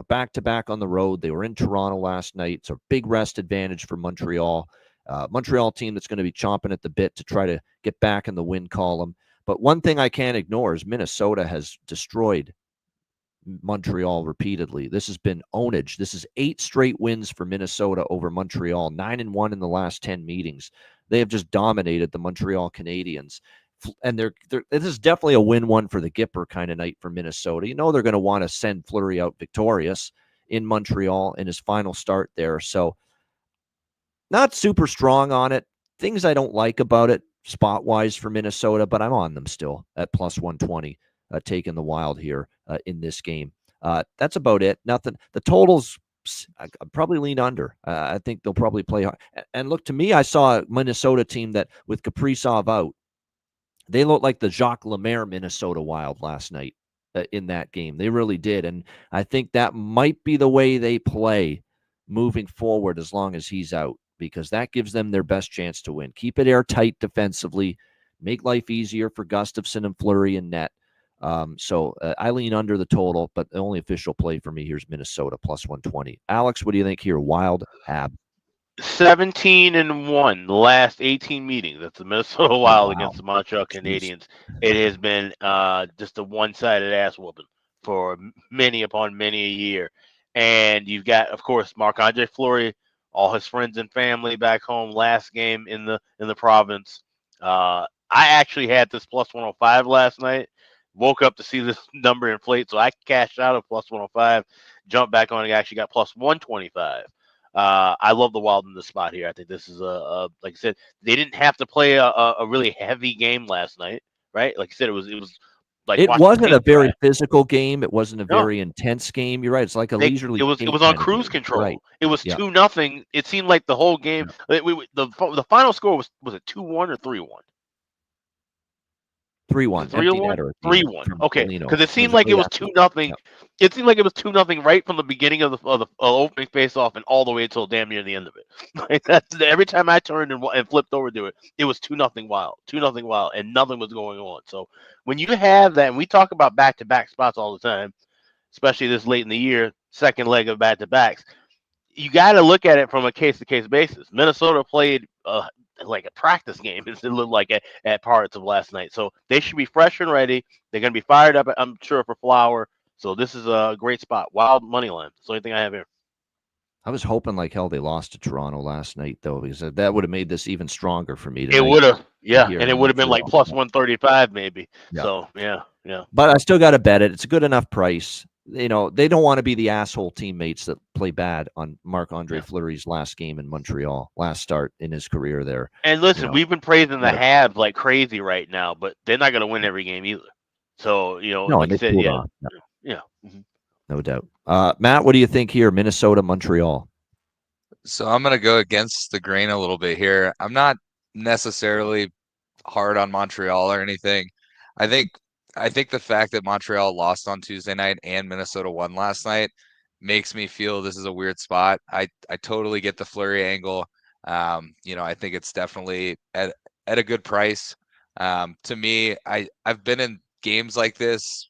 Back-to-back on the road. They were in Toronto last night. It's a big rest advantage for Montreal. Montreal team that's going to be chomping at the bit to try to get back in the win column. But one thing I can't ignore is Minnesota has destroyed Montreal repeatedly. This has been ownage. This is 8 straight wins for Minnesota over Montreal, 9-1 in the last 10 meetings. They have just dominated the Montreal Canadiens. And this is definitely a win-one for the Gipper kind of night for Minnesota. They're going to want to send Fleury out victorious in Montreal in his final start there. So not super strong on it. Things I don't like about it spot-wise for Minnesota, but I'm on them still at plus 120, taking the Wild here in this game. That's about it. Nothing. The totals, I probably lean under. I think they'll probably play hard. And look, to me, I saw a Minnesota team that with Kaprizov out, they looked like the Jacques Lemaire Minnesota Wild last night in that game. They really did. And I think that might be the way they play moving forward as long as he's out, because that gives them their best chance to win. Keep it airtight defensively, make life easier for Gustafsson and Fleury and net. So I lean under the total, but the only official play for me here is Minnesota plus 120. Alex, what do you think here? Wild, Ab? 17-1 the last 18 meetings. That's the Minnesota Wild against the Montreal Canadiens. It has been just a one-sided ass whooping for many upon many a year. And you've got, of course, Marc-Andre Fleury, all his friends and family back home. Last game in the province. I actually had this plus 105 last night. Woke up to see this number inflate, so I cashed out of plus 105. Jumped back on and actually got plus 125. I love the Wild in this spot here. I think this is like I said, they didn't have to play a really heavy game last night, right? Like I said, it was like it wasn't a very physical game. It wasn't a very intense game. You're right. It's like a leisurely. It was on cruise control. Right. It was 2-0. It seemed like the whole game. Yeah. The final score was it 2-1 or 3-1? 3-1. 3-1. 3-1. Okay, because it seemed like it was 2-0. Yeah. It seemed like it was 2-0 right from the beginning of the opening face-off and all the way until damn near the end of it. Like that's every time I turned and flipped over to it, it was 2-0 Wild, 2-0 Wild, and nothing was going on. So when you have that, and we talk about back-to-back spots all the time, especially this late in the year, second leg of back-to-backs, you got to look at it from a case-to-case basis. Minnesota played like a practice game, it looked like at parts of last night. So they should be fresh and ready. They're going to be fired up, I'm sure, for Flower. So this is a great spot. Wild money line. That's the only thing I have here. I was hoping like hell they lost to Toronto last night, though, because that would have made this even stronger for me. It would have, yeah. And it would have been like plus 135 maybe. Yeah. So, yeah. But I still got to bet it. It's a good enough price. They don't want to be the asshole teammates that play bad on Marc-Andre Fleury's last game in Montreal, last start in his career there. And listen, we've been praising the Habs like crazy right now, but they're not going to win every game either. So, like I said, Mm-hmm. No doubt. Matt, what do you think here? Minnesota, Montreal. So I'm going to go against the grain a little bit here. I'm not necessarily hard on Montreal or anything. I think the fact that Montreal lost on Tuesday night and Minnesota won last night makes me feel this is a weird spot. I totally get the Fleury angle. I think it's definitely at a good price. To me, I've been in games like this,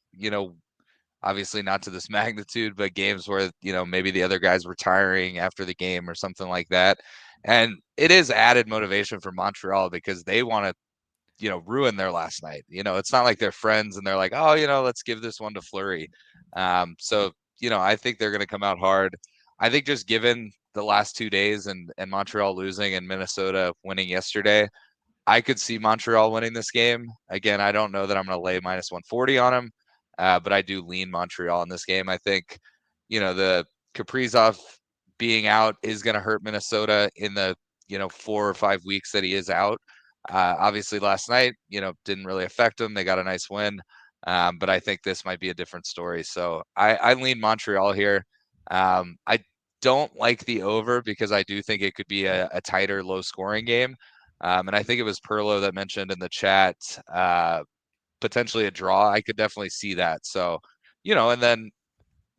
obviously not to this magnitude, but games where, maybe the other guy's retiring after the game or something like that. And it is added motivation for Montreal because they want to, ruin their last night. It's not like they're friends and they're like, oh, let's give this one to Fleury. So, I think they're going to come out hard. I think just given the last 2 days and Montreal losing and Minnesota winning yesterday, I could see Montreal winning this game. Again, I don't know that I'm going to lay minus 140 on them, but I do lean Montreal in this game. I think, the Kaprizov being out is going to hurt Minnesota in the, 4 or 5 weeks that he is out. Obviously last night, didn't really affect them. They got a nice win. But I think this might be a different story. So I lean Montreal here. I don't like the over because I do think it could be a tighter, low scoring game. And I think it was Perlo that mentioned in the chat, potentially a draw. I could definitely see that. So, and then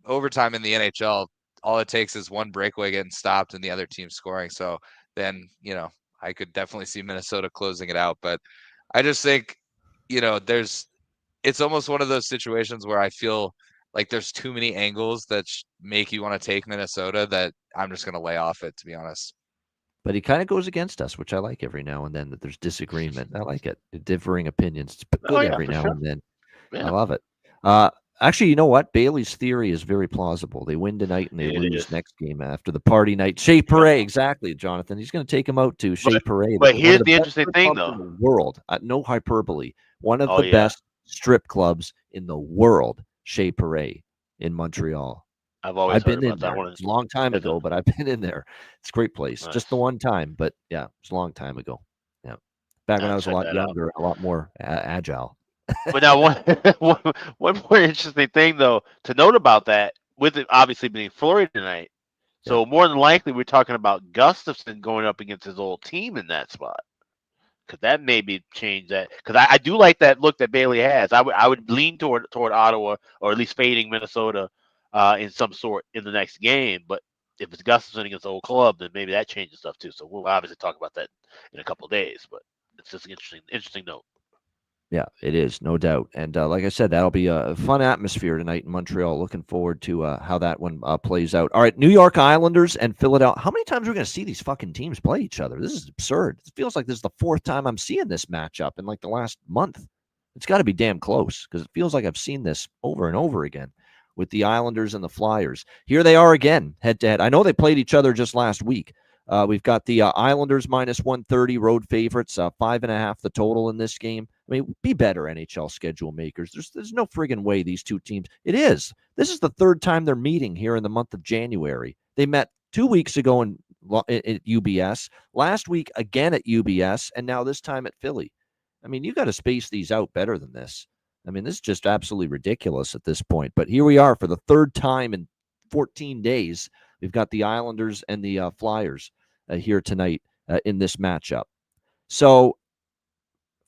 overtime in the NHL, all it takes is one breakaway getting stopped and the other team scoring. So then, I could definitely see Minnesota closing it out. But I just think, it's almost one of those situations where I feel like there's too many angles that make you want to take Minnesota that I'm just going to lay off it, to be honest. But he kind of goes against us, which I like every now and then, that there's disagreement. I like it. Differing opinions. It's good every now and then. Yeah. I love it. Actually, you know what? Bailey's theory is very plausible. They win tonight and they lose next game after the party night. Shea Paré, exactly, Jonathan. He's going to take him out to Shea Paré. But here's the interesting thing, though. In the world, no hyperbole. One of the best strip clubs in the world, Shea Paré in Montreal. I've been in there. It's a long time ago, but I've been in there. It's a great place. Nice. Just the one time, but yeah, it's a long time ago. Yeah, back when I was a lot younger, a lot more agile. But now, one more interesting thing, though, to note about that, with it obviously being Florida tonight, so more than likely we're talking about Gustafsson going up against his old team in that spot. Because that maybe change that. Because I do like that look that Bailey has. I would lean toward Ottawa, or at least fading Minnesota in some sort in the next game. But if it's Gustafsson against the old club, then maybe that changes stuff too. So we'll obviously talk about that in a couple of days. But it's just an interesting note. Yeah, it is, no doubt. And like I said, that'll be a fun atmosphere tonight in Montreal. Looking forward to how that one plays out. All right, New York Islanders and Philadelphia. How many times are we going to see these fucking teams play each other? This is absurd. It feels like this is the fourth time I'm seeing this matchup in like the last month. It's got to be damn close because it feels like I've seen this over and over again with the Islanders and the Flyers. Here they are again, head-to-head. I know they played each other just last week. We've got the Islanders minus 130 road favorites, 5.5 the total in this game. I mean, be better, NHL schedule makers. There's no friggin' way these two teams. It is. This is the third time they're meeting here in the month of January. They met 2 weeks ago at UBS, last week again at UBS, and now this time at Philly. I mean, you got to space these out better than this. I mean, this is just absolutely ridiculous at this point. But here we are for the third time in 14 days. We've got the Islanders and the Flyers here tonight in this matchup. So,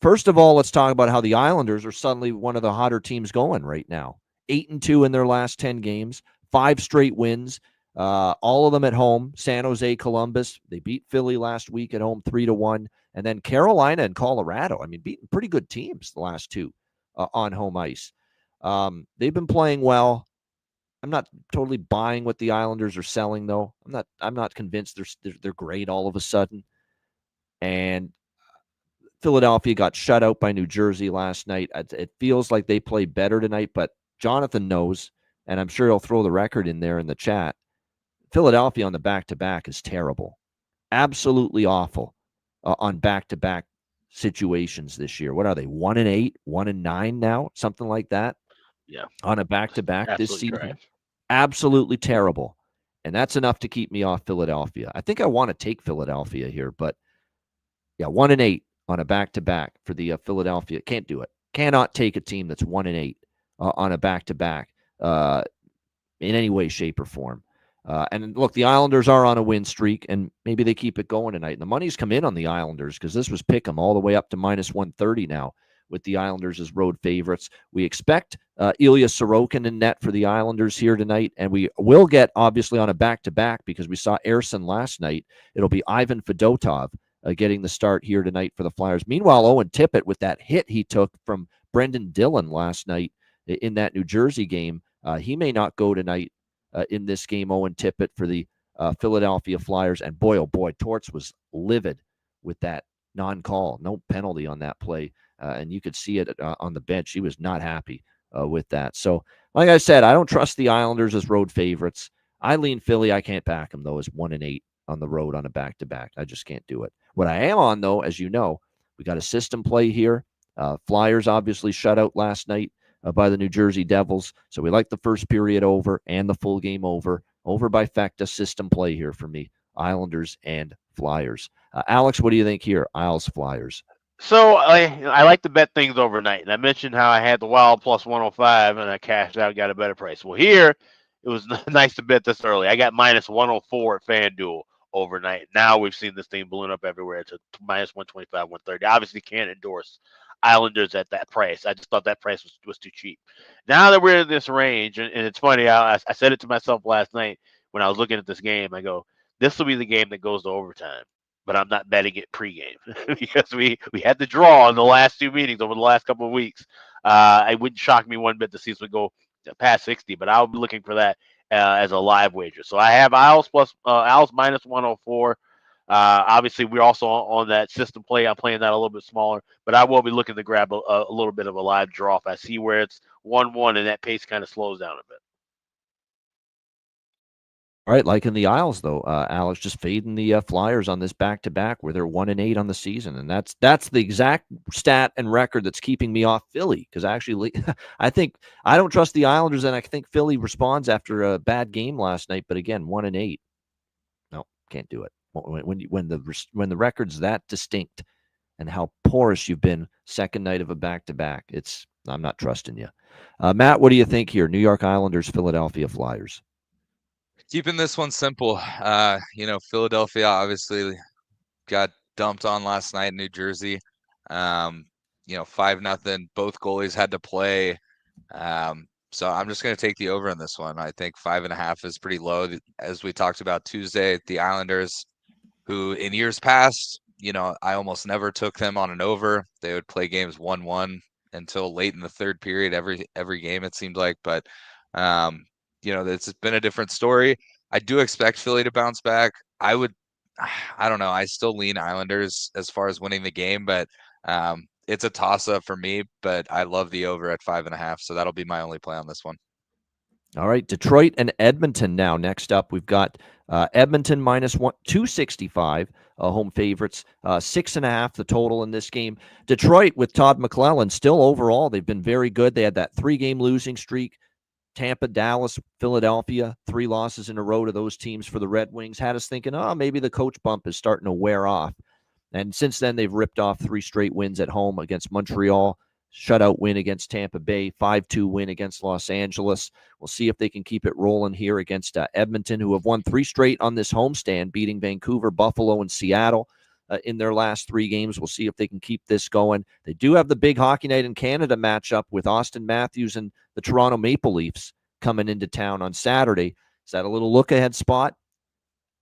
first of all, let's talk about how the Islanders are suddenly one of the hotter teams going right now. 8-2 in their last 10 games, 5 straight wins, all of them at home. San Jose, Columbus, they beat Philly last week at home 3-1. And then Carolina and Colorado, I mean, beating pretty good teams the last two on home ice. They've been playing well. I'm not totally buying what the Islanders are selling, though. I'm not convinced they're great all of a sudden. And Philadelphia got shut out by New Jersey last night. It feels like they play better tonight, but Jonathan knows, and I'm sure he'll throw the record in there in the chat. Philadelphia on the back-to-back is terrible. Absolutely awful on back-to-back situations this year. What are they, 1-8, 1-9 now? Something like that? Yeah. On a back-to-back this season. Correct. Absolutely terrible. And that's enough to keep me off Philadelphia. I think I want to take Philadelphia here, but yeah, 1-8 on a back-to-back for the Philadelphia. Can't do it. Cannot take a team that's 1-8 on a back-to-back in any way, shape, or form. And look, the Islanders are on a win streak, and maybe they keep it going tonight. And the money's come in on the Islanders because this was pick 'em all the way up to minus 130 now with the Islanders as road favorites. We expect Ilya Sorokin in net for the Islanders here tonight, and we will get, obviously, on a back-to-back because we saw Ersson last night. It'll be Ivan Fedotov getting the start here tonight for the Flyers. Meanwhile, Owen Tippett, with that hit he took from Brendan Dillon last night in that New Jersey game, he may not go tonight in this game, Owen Tippett, for the Philadelphia Flyers. And boy, oh boy, Torts was livid with that non-call. No penalty on that play. And you could see it on the bench. He was not happy with that. So, like I said, I don't trust the Islanders as road favorites. I lean Philly. I can't back them, though, as 1-8 on the road on a back-to-back. I just can't do it. What I am on, though, as you know, we got a system play here. Flyers obviously shut out last night by the New Jersey Devils. So we like the first period over and the full game over by Fecta. System play here for me. Islanders and Flyers. Alex, what do you think here? Isles, Flyers. So I like to bet things overnight. And I mentioned how I had the Wild plus 105 and I cashed out, got a better price. Well, here it was nice to bet this early. I got minus 104 at FanDuel overnight. Now we've seen this thing balloon up everywhere to minus 125, 130. Obviously can't endorse Islanders at that price. I just thought that price was too cheap. Now that we're in this range, and it's funny, I said it to myself last night when I was looking at this game. I go, this will be the game that goes to overtime, but I'm not betting it pregame because we had the draw in the last 2 meetings over the last couple of weeks. It wouldn't shock me one bit to see us would go past 60, but I'll be looking for that as a live wager. So I have Isles minus 104. Obviously, we're also on that system play. I'm playing that a little bit smaller, but I will be looking to grab a little bit of a live draw if I see where it's 1-1 and that pace kind of slows down a bit. All right, like in the Isles, though, Alex, just fading the Flyers on this back-to-back where they're 1-8 on the season, and that's the exact stat and record that's keeping me off Philly. Because actually, I don't trust the Islanders, and I think Philly responds after a bad game last night. But again, 1-8, no, can't do it. When the record's that distinct, and how porous you've been second night of a back-to-back, I'm not trusting you. Matt, what do you think here? New York Islanders, Philadelphia Flyers. Keeping this one simple, Philadelphia obviously got dumped on last night in New Jersey. 5-0. Both goalies had to play. So I'm just going to take the over on this one. I think 5.5 is pretty low. As we talked about Tuesday, the Islanders, who in years past, I almost never took them on an over. They would play games 1-1 until late in the third period every game, it seemed like. But it's been a different story. I do expect Philly to bounce back. I don't know. I still lean Islanders as far as winning the game, but it's a toss-up for me. But I love the over at 5.5, so that'll be my only play on this one. All right, Detroit and Edmonton now. Next up, we've got Edmonton minus 265, home favorites, 6.5 the total in this game. Detroit with Todd McClellan still overall, they've been very good. They had that 3-game losing streak. Tampa, Dallas, Philadelphia, 3 losses in a row to those teams for the Red Wings. Had us thinking, maybe the coach bump is starting to wear off. And since then, they've ripped off 3 straight wins at home against Montreal, shutout win against Tampa Bay, 5-2 win against Los Angeles. We'll see if they can keep it rolling here against Edmonton, who have won 3 straight on this homestand, beating Vancouver, Buffalo, and Seattle in their last 3 games. We'll see if they can keep this going. They do have the big Hockey Night in Canada matchup with Austin Matthews and the Toronto Maple Leafs coming into town on Saturday. Is that a little look-ahead spot?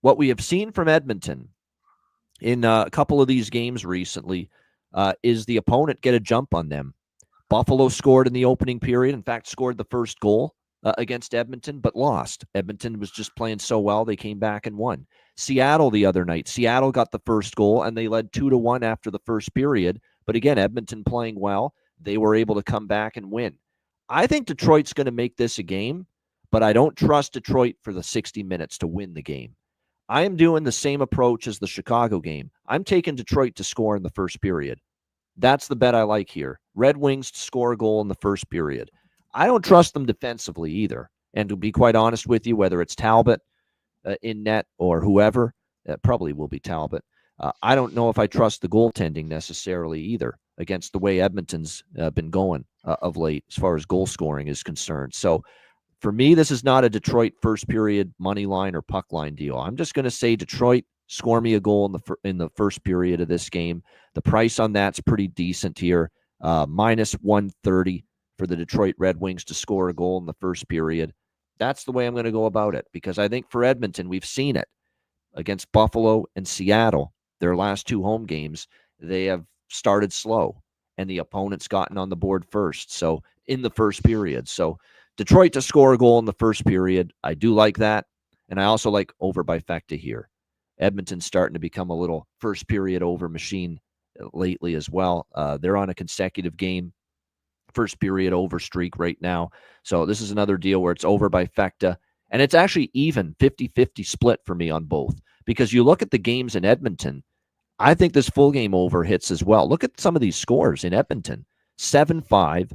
What we have seen from Edmonton in a couple of these games recently is the opponent get a jump on them. Buffalo scored in the opening period. In fact, scored the first goal against Edmonton, but lost. Edmonton was just playing so well, they came back and won. Seattle the other night. Seattle got the first goal, and they led 2-1 after the first period. But again, Edmonton playing well. They were able to come back and win. I think Detroit's going to make this a game, but I don't trust Detroit for the 60 minutes to win the game. I am doing the same approach as the Chicago game. I'm taking Detroit to score in the first period. That's the bet I like here. Red Wings to score a goal in the first period. I don't trust them defensively either. And to be quite honest with you, whether it's Talbot in net or whoever, probably will be Talbot. I don't know if I trust the goaltending necessarily either against the way Edmonton's been going of late as far as goal scoring is concerned. So for me, this is not a Detroit first period money line or puck line deal. I'm just going to say Detroit, score me a goal in the first period of this game. The price on that's pretty decent here. Minus 130 for the Detroit Red Wings to score a goal in the first period. That's the way I'm going to go about it, because I think for Edmonton, we've seen it against Buffalo and Seattle. Their last 2 home games, they have started slow, and the opponent's gotten on the board first. So in the first period. So Detroit to score a goal in the first period, I do like that. And I also like over by Fecta here. Edmonton's starting to become a little first period over machine lately as well. They're on a consecutive game first period over streak right now. So this is another deal where it's over by Fecta. And it's actually even 50-50 split for me on both. Because you look at the games in Edmonton, I think this full game over hits as well. Look at some of these scores in Edmonton. 7-5,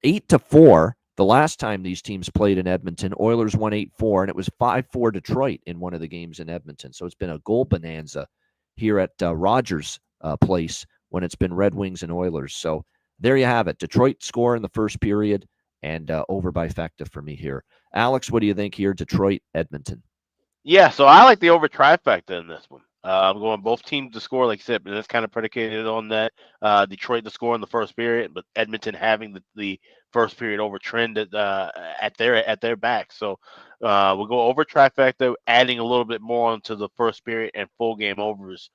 8-4. The last time these teams played in Edmonton, Oilers won 8-4, and it was 5-4 Detroit in one of the games in Edmonton. So it's been a goal bonanza here at Rogers Place when it's been Red Wings and Oilers. So there you have it. Detroit score in the first period and over by Fecta for me here. Alex, what do you think here? Detroit, Edmonton. Yeah, so I like the over trifecta in this one. I'm going both teams to score, like I said, but that's kind of predicated on that. Detroit to score in the first period, but Edmonton having the first period over trend at their back. So we'll go over trifecta, adding a little bit more onto the first period and full game overs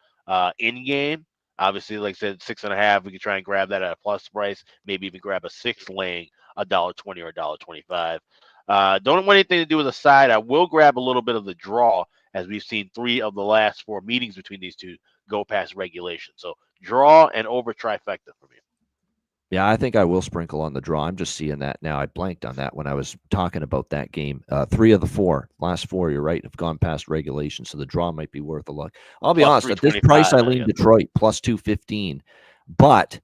in game. Obviously, like I said, 6.5. We could try and grab that at a plus price. Maybe even grab a 6 laying $1.20 or $1.25. Don't want anything to do with the side. I will grab a little bit of the draw, as we've seen 3 of the last 4 meetings between these two go past regulation. So draw and over trifecta for me. Yeah, I think I will sprinkle on the draw. I'm just seeing that now. I blanked on that when I was talking about that game. 3 of the last 4, you're right, have gone past regulation, so the draw might be worth a look. I'll be honest, at this price, I lean Detroit, plus 215. But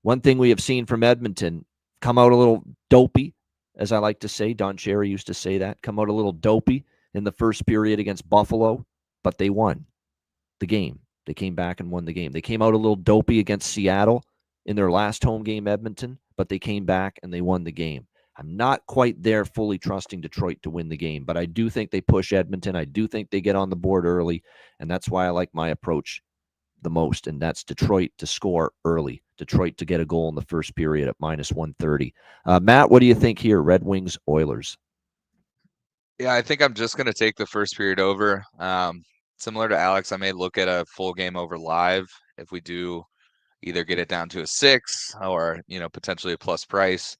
one thing we have seen from Edmonton, come out a little dopey, as I like to say. Don Cherry used to say that. Come out a little dopey in the first period against Buffalo, but they won the game. They came back and won the game. They came out a little dopey against Seattle in their last home game, Edmonton, but they came back and they won the game. I'm not quite there fully trusting Detroit to win the game, but I do think they push Edmonton. I do think they get on the board early, and that's why I like my approach the most, and that's Detroit to score early. Detroit to get a goal in the first period at minus 130. Matt, what do you think here? Red Wings, Oilers. Yeah, I think I'm just going to take the first period over. Similar to Alex, I may look at a full game over live if we do either get it down to a 6 or, potentially a plus price.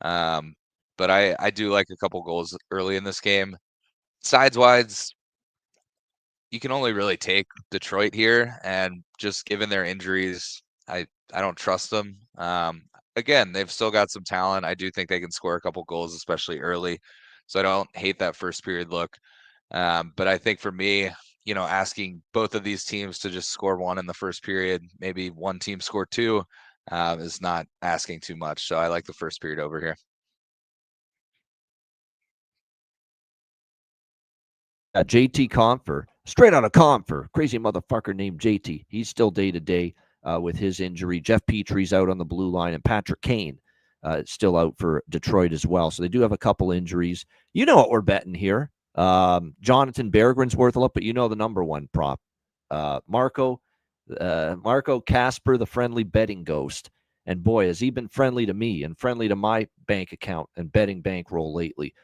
But I do like a couple goals early in this game. Sides-wise, you can only really take Detroit here, and just given their injuries, I don't trust them. Again, they've still got some talent. I do think they can score a couple goals, especially early. So I don't hate that first period look. But I think for me, asking both of these teams to just score 1 in the first period, maybe one team score 2, is not asking too much. So I like the first period over here. JT Compher, straight out of Compher, crazy motherfucker named JT. He's still day-to-day with his injury. Jeff Petry's out on the blue line, and Patrick Kane still out for Detroit as well. So they do have a couple injuries. You know what we're betting here. Jonathan Berggren's worth a lot, but you know the number one prop. Marco Casper, the friendly betting ghost. And boy, has he been friendly to me and friendly to my bank account and betting bankroll lately.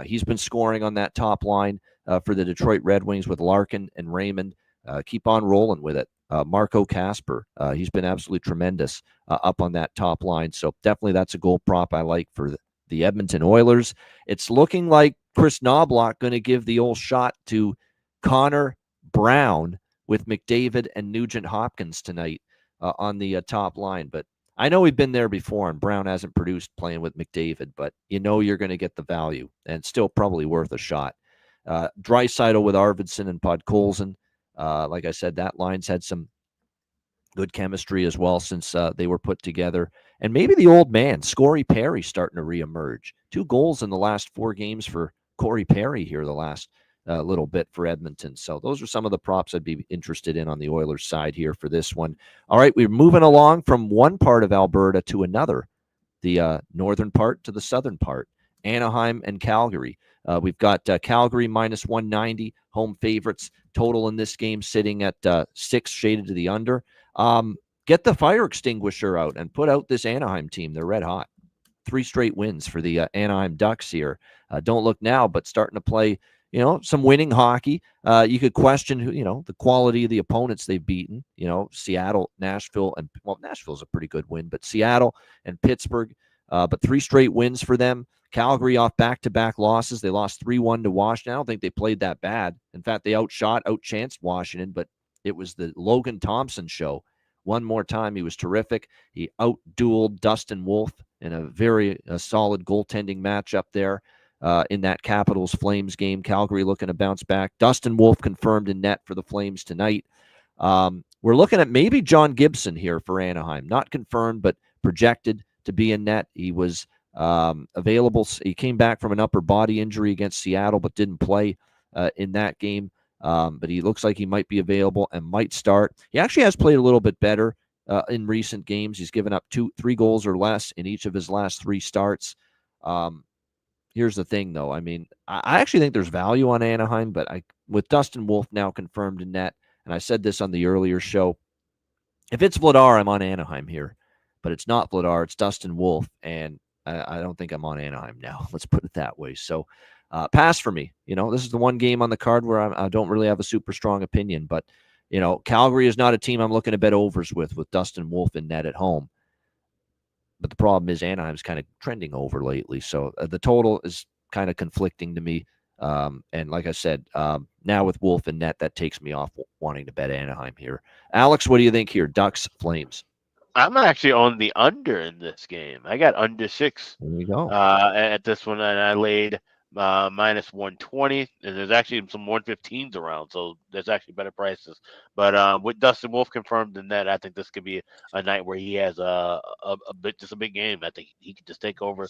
He's been scoring on that top line for the Detroit Red Wings with Larkin and Raymond. Keep on rolling with it. Marco Casper, he's been absolutely tremendous up on that top line. So definitely that's a goal prop I like for the Edmonton Oilers. It's looking like Chris Knobloch going to give the old shot to Connor Brown with McDavid and Nugent Hopkins tonight on the top line. But I know we've been there before, and Brown hasn't produced playing with McDavid, but you're going to get the value, and still probably worth a shot. Draisaitl with Arvidsson and Podkolzin. Like I said, that line's had some good chemistry as well since they were put together. And maybe the old man, Corey Perry, starting to reemerge. 2 goals in the last 4 games for Corey Perry here the last little bit for Edmonton. So those are some of the props I'd be interested in on the Oilers side here for this one. All right, we're moving along from one part of Alberta to another, the northern part to the southern part, Anaheim and Calgary. We've got Calgary minus 190, home favorites. Total in this game sitting at 6, shaded to the under. Get the fire extinguisher out and put out this Anaheim team. They're red hot. 3 straight wins for the Anaheim Ducks here. Don't look now, but starting to play, some winning hockey. You could question the quality of the opponents they've beaten. Seattle, Nashville, and Nashville's a pretty good win, but Seattle and Pittsburgh. But 3 straight wins for them. Calgary off back-to-back losses. They lost 3-1 to Washington. I don't think they played that bad. In fact, they outchanced Washington, but it was the Logan Thompson show. One more time, he was terrific. He outdueled Dustin Wolf in a very solid goaltending matchup there in that Capitals-Flames game. Calgary looking to bounce back. Dustin Wolf confirmed in net for the Flames tonight. We're looking at maybe John Gibson here for Anaheim. Not confirmed, but projected to be in net. He was available. He came back from an upper body injury against Seattle, but didn't play in that game. But he looks like he might be available and might start. He actually has played a little bit better in recent games. He's given up 3 goals or less in each of his last 3 starts. Here's the thing, though. I mean, I actually think there's value on Anaheim, but with Dustin Wolf now confirmed in net, And I said this on the earlier show. If it's Vladar, I'm on Anaheim here. But it's not Vladar. It's Dustin Wolf. And I don't think I'm on Anaheim now. Let's put it that way. So pass for me. This is the one game on the card where I don't really have a super strong opinion. But, Calgary is not a team I'm looking to bet overs with Dustin Wolf in net at home. But the problem is Anaheim's kind of trending over lately. So the total is kind of conflicting to me. And like I said, now with Wolf and net, that takes me off wanting to bet Anaheim here. Alex, what do you think here? Ducks, Flames. I'm actually on the under in this game. I got under 6 There you go. At this one, and I laid minus 120, and there's actually some 115s around, so there's actually better prices. But with Dustin Wolf confirmed in that, I think this could be a night where he has a big game. I think he could just take over,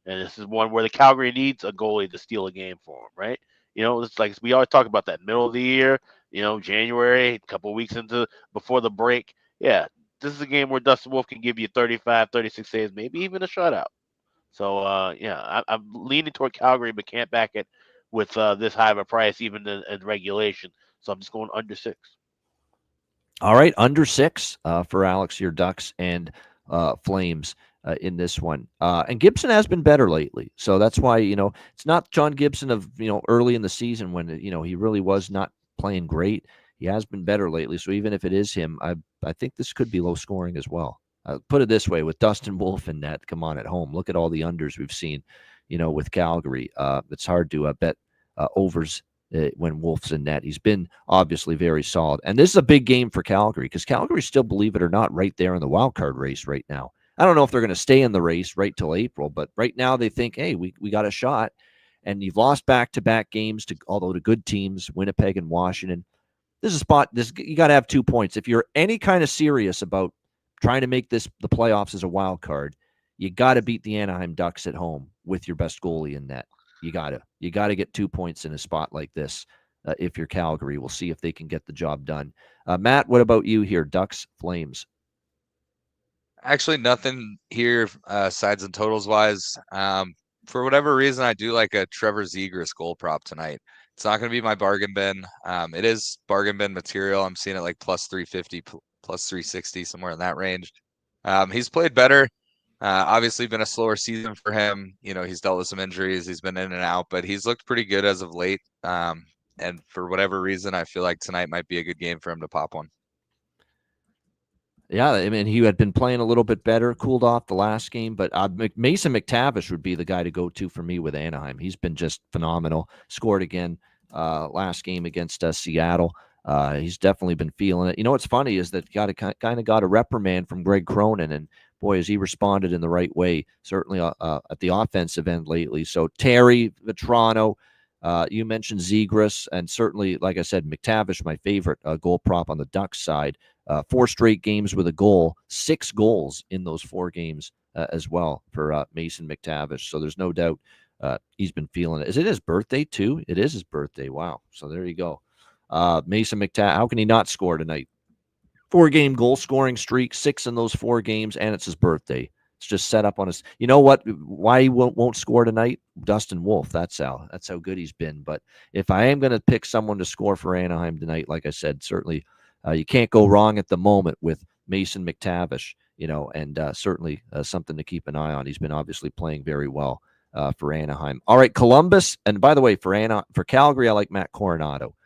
and this is one where the Calgary needs a goalie to steal a game for him, right? It's like we always talk about that middle of the year, January, a couple of weeks before the break. Yeah, this is a game where Dustin Wolf can give you 35, 36 saves, maybe even a shutout. So, I'm leaning toward Calgary, but can't back it with this high of a price, even in regulation. So I'm just going under 6. All right, under 6 for Alex, your Ducks and Flames in this one. And Gibson has been better lately. So that's why, it's not John Gibson of, early in the season when, he really was not playing great. He has been better lately. So even if it is him, I think this could be low scoring as well. Put it this way, with Dustin Wolf in net, come on at home. Look at all the unders we've seen, with Calgary. It's hard to bet overs when Wolf's in net. He's been obviously very solid. And this is a big game for Calgary because Calgary still, believe it or not, right there in the wild card race right now. I don't know if they're going to stay in the race right till April, but right now they think, hey, we got a shot. And you've lost back-to-back games to good teams, Winnipeg and Washington. This is a spot. You got to have 2 points. If you're any kind of serious about trying to make the playoffs as a wild card, you got to beat the Anaheim Ducks at home with your best goalie in net. You got to get 2 points in a spot like this. If you're Calgary, we'll see if they can get the job done. Matt, what about you here? Ducks, Flames. Actually, nothing here, sides and totals wise. For whatever reason, I do like a Trevor Zegras goal prop tonight. It's not going to be my bargain bin. It is bargain bin material. I'm seeing it like plus 350, plus 360, somewhere in that range. He's played better. Obviously been a slower season for him. He's dealt with some injuries. He's been in and out, but he's looked pretty good as of late. And for whatever reason, I feel like tonight might be a good game for him to pop one. Yeah, I mean, he had been playing a little bit better, cooled off the last game, but Mason McTavish would be the guy to go to for me with Anaheim. He's been just phenomenal. Scored again last game against Seattle. He's definitely been feeling it. What's funny is that kind of got a reprimand from Greg Cronin, and boy, has he responded in the right way, certainly at the offensive end lately. So Terry, Vetrano, you mentioned Zegras, and certainly, like I said, McTavish, my favorite goal prop on the Ducks side. 4 straight games with a goal, 6 goals in those 4 games as well for Mason McTavish. So there's no doubt he's been feeling it. Is it his birthday too? It is his birthday. Wow. So there you go. Mason McTavish, how can he not score tonight? 4-game goal scoring streak, 6 in those 4 games, and it's his birthday. It's just set up on his. You know what? Why he won't score tonight? Dustin Wolf. That's how good he's been. But if I am going to pick someone to score for Anaheim tonight, like I said, certainly you can't go wrong at the moment with Mason McTavish. And certainly something to keep an eye on. He's been obviously playing very well for Anaheim. All right, Columbus, and by the way, for Calgary, I like Matt Coronado.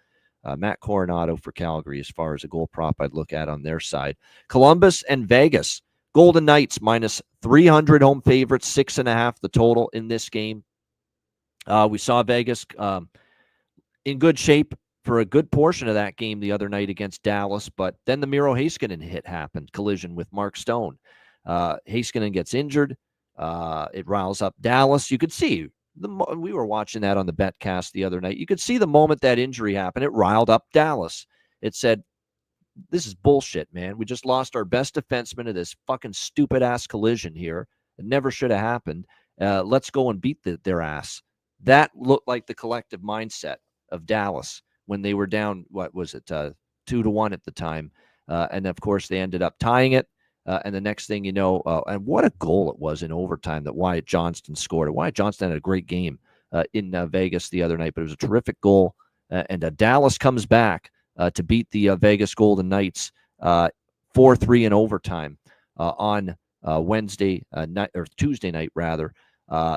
Matt Coronado for Calgary as far as a goal prop I'd look at on their side. Columbus and Vegas. Golden Knights minus 300 home favorites, 6.5 the total in this game. We saw Vegas in good shape for a good portion of that game the other night against Dallas, but then the Miro Heiskanen hit happened, collision with Mark Stone. Heiskanen gets injured. It riles up Dallas. You could see, we were watching that on the Betcast the other night. You could see the moment that injury happened, it riled up Dallas. It said, this is bullshit, man. We just lost our best defenseman to this fucking stupid-ass collision here. It never should have happened. Let's go and beat their ass. That looked like the collective mindset of Dallas when they were down, what was it, 2-1 at the time. And, of course, they ended up tying it. And the next thing you know, and what a goal it was in overtime that Wyatt Johnston scored. Wyatt Johnston had a great game in Vegas the other night, but it was a terrific goal. And Dallas comes back to beat the Vegas Golden Knights 4-3 in overtime on Wednesday night, or Tuesday night rather.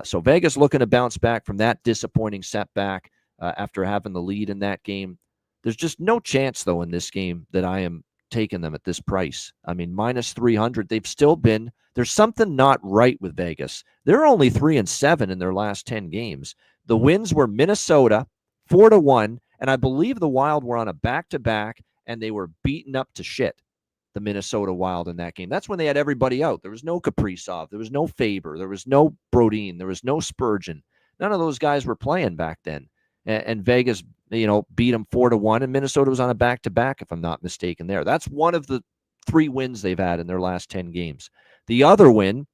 So Vegas looking to bounce back from that disappointing setback after having the lead in that game. There's just no chance, though, in this game that I am taking them at this price. I mean, minus 300. They've still been. There's something not right with Vegas. They're only 3-7 in their last 10 games. The wins were Minnesota 4-1, and I believe the Wild were on a back-to-back, and they were beaten up to shit. The Minnesota Wild in that game. That's when they had everybody out. There was no Kaprizov. There was no Faber. There was no Brodin. There was no Spurgeon. None of those guys were playing back then. And Vegas, beat them 4-1, and Minnesota was on a back-to-back, if I'm not mistaken there. That's one of the 3 wins they've had in their last 10 games. The other win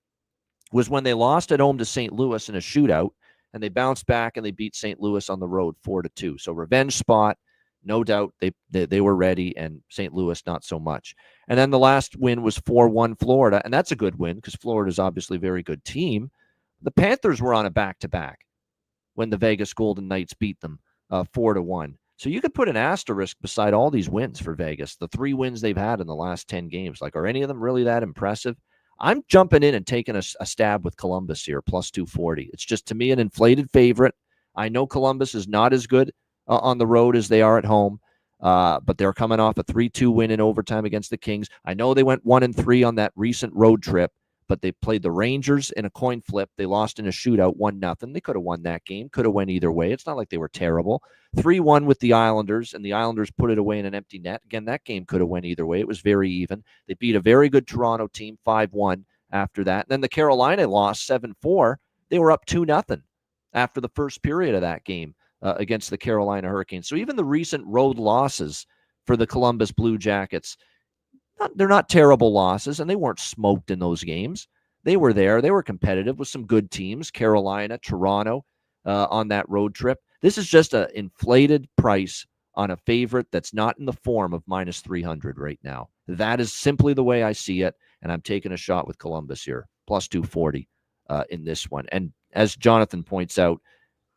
was when they lost at home to St. Louis in a shootout, and they bounced back and they beat St. Louis on the road 4-2. So revenge spot. No doubt they were ready, and St. Louis not so much. And then the last win was 4-1 Florida, and that's a good win because Florida is obviously a very good team. The Panthers were on a back-to-back when the Vegas Golden Knights beat them 4-1. So you could put an asterisk beside all these wins for Vegas, the 3 wins they've had in the last 10 games. Like, are any of them really that impressive? I'm jumping in and taking a stab with Columbus here, plus 240. It's just, to me, an inflated favorite. I know Columbus is not as good on the road as they are at home, but they're coming off a 3-2 win in overtime against the Kings. I know they went 1-3 on that recent road trip, but they played the Rangers in a coin flip. They lost in a shootout 1-0. They could have won that game, could have went either way. It's not like they were terrible. 3-1 with the Islanders, and the Islanders put it away in an empty net. Again, that game could have went either way. It was very even. They beat a very good Toronto team 5-1 after that. And then the Carolina lost 7-4. They were up 2-0 after the first period of that game against the Carolina Hurricanes. So even the recent road losses for the Columbus Blue Jackets, they're not terrible losses, and they weren't smoked in those games. They were there. They were competitive with some good teams, Carolina, Toronto, on that road trip. This is just an inflated price on a favorite that's not in the form of minus 300 right now. That is simply the way I see it, and I'm taking a shot with Columbus here, plus 240 in this one. And as Jonathan points out,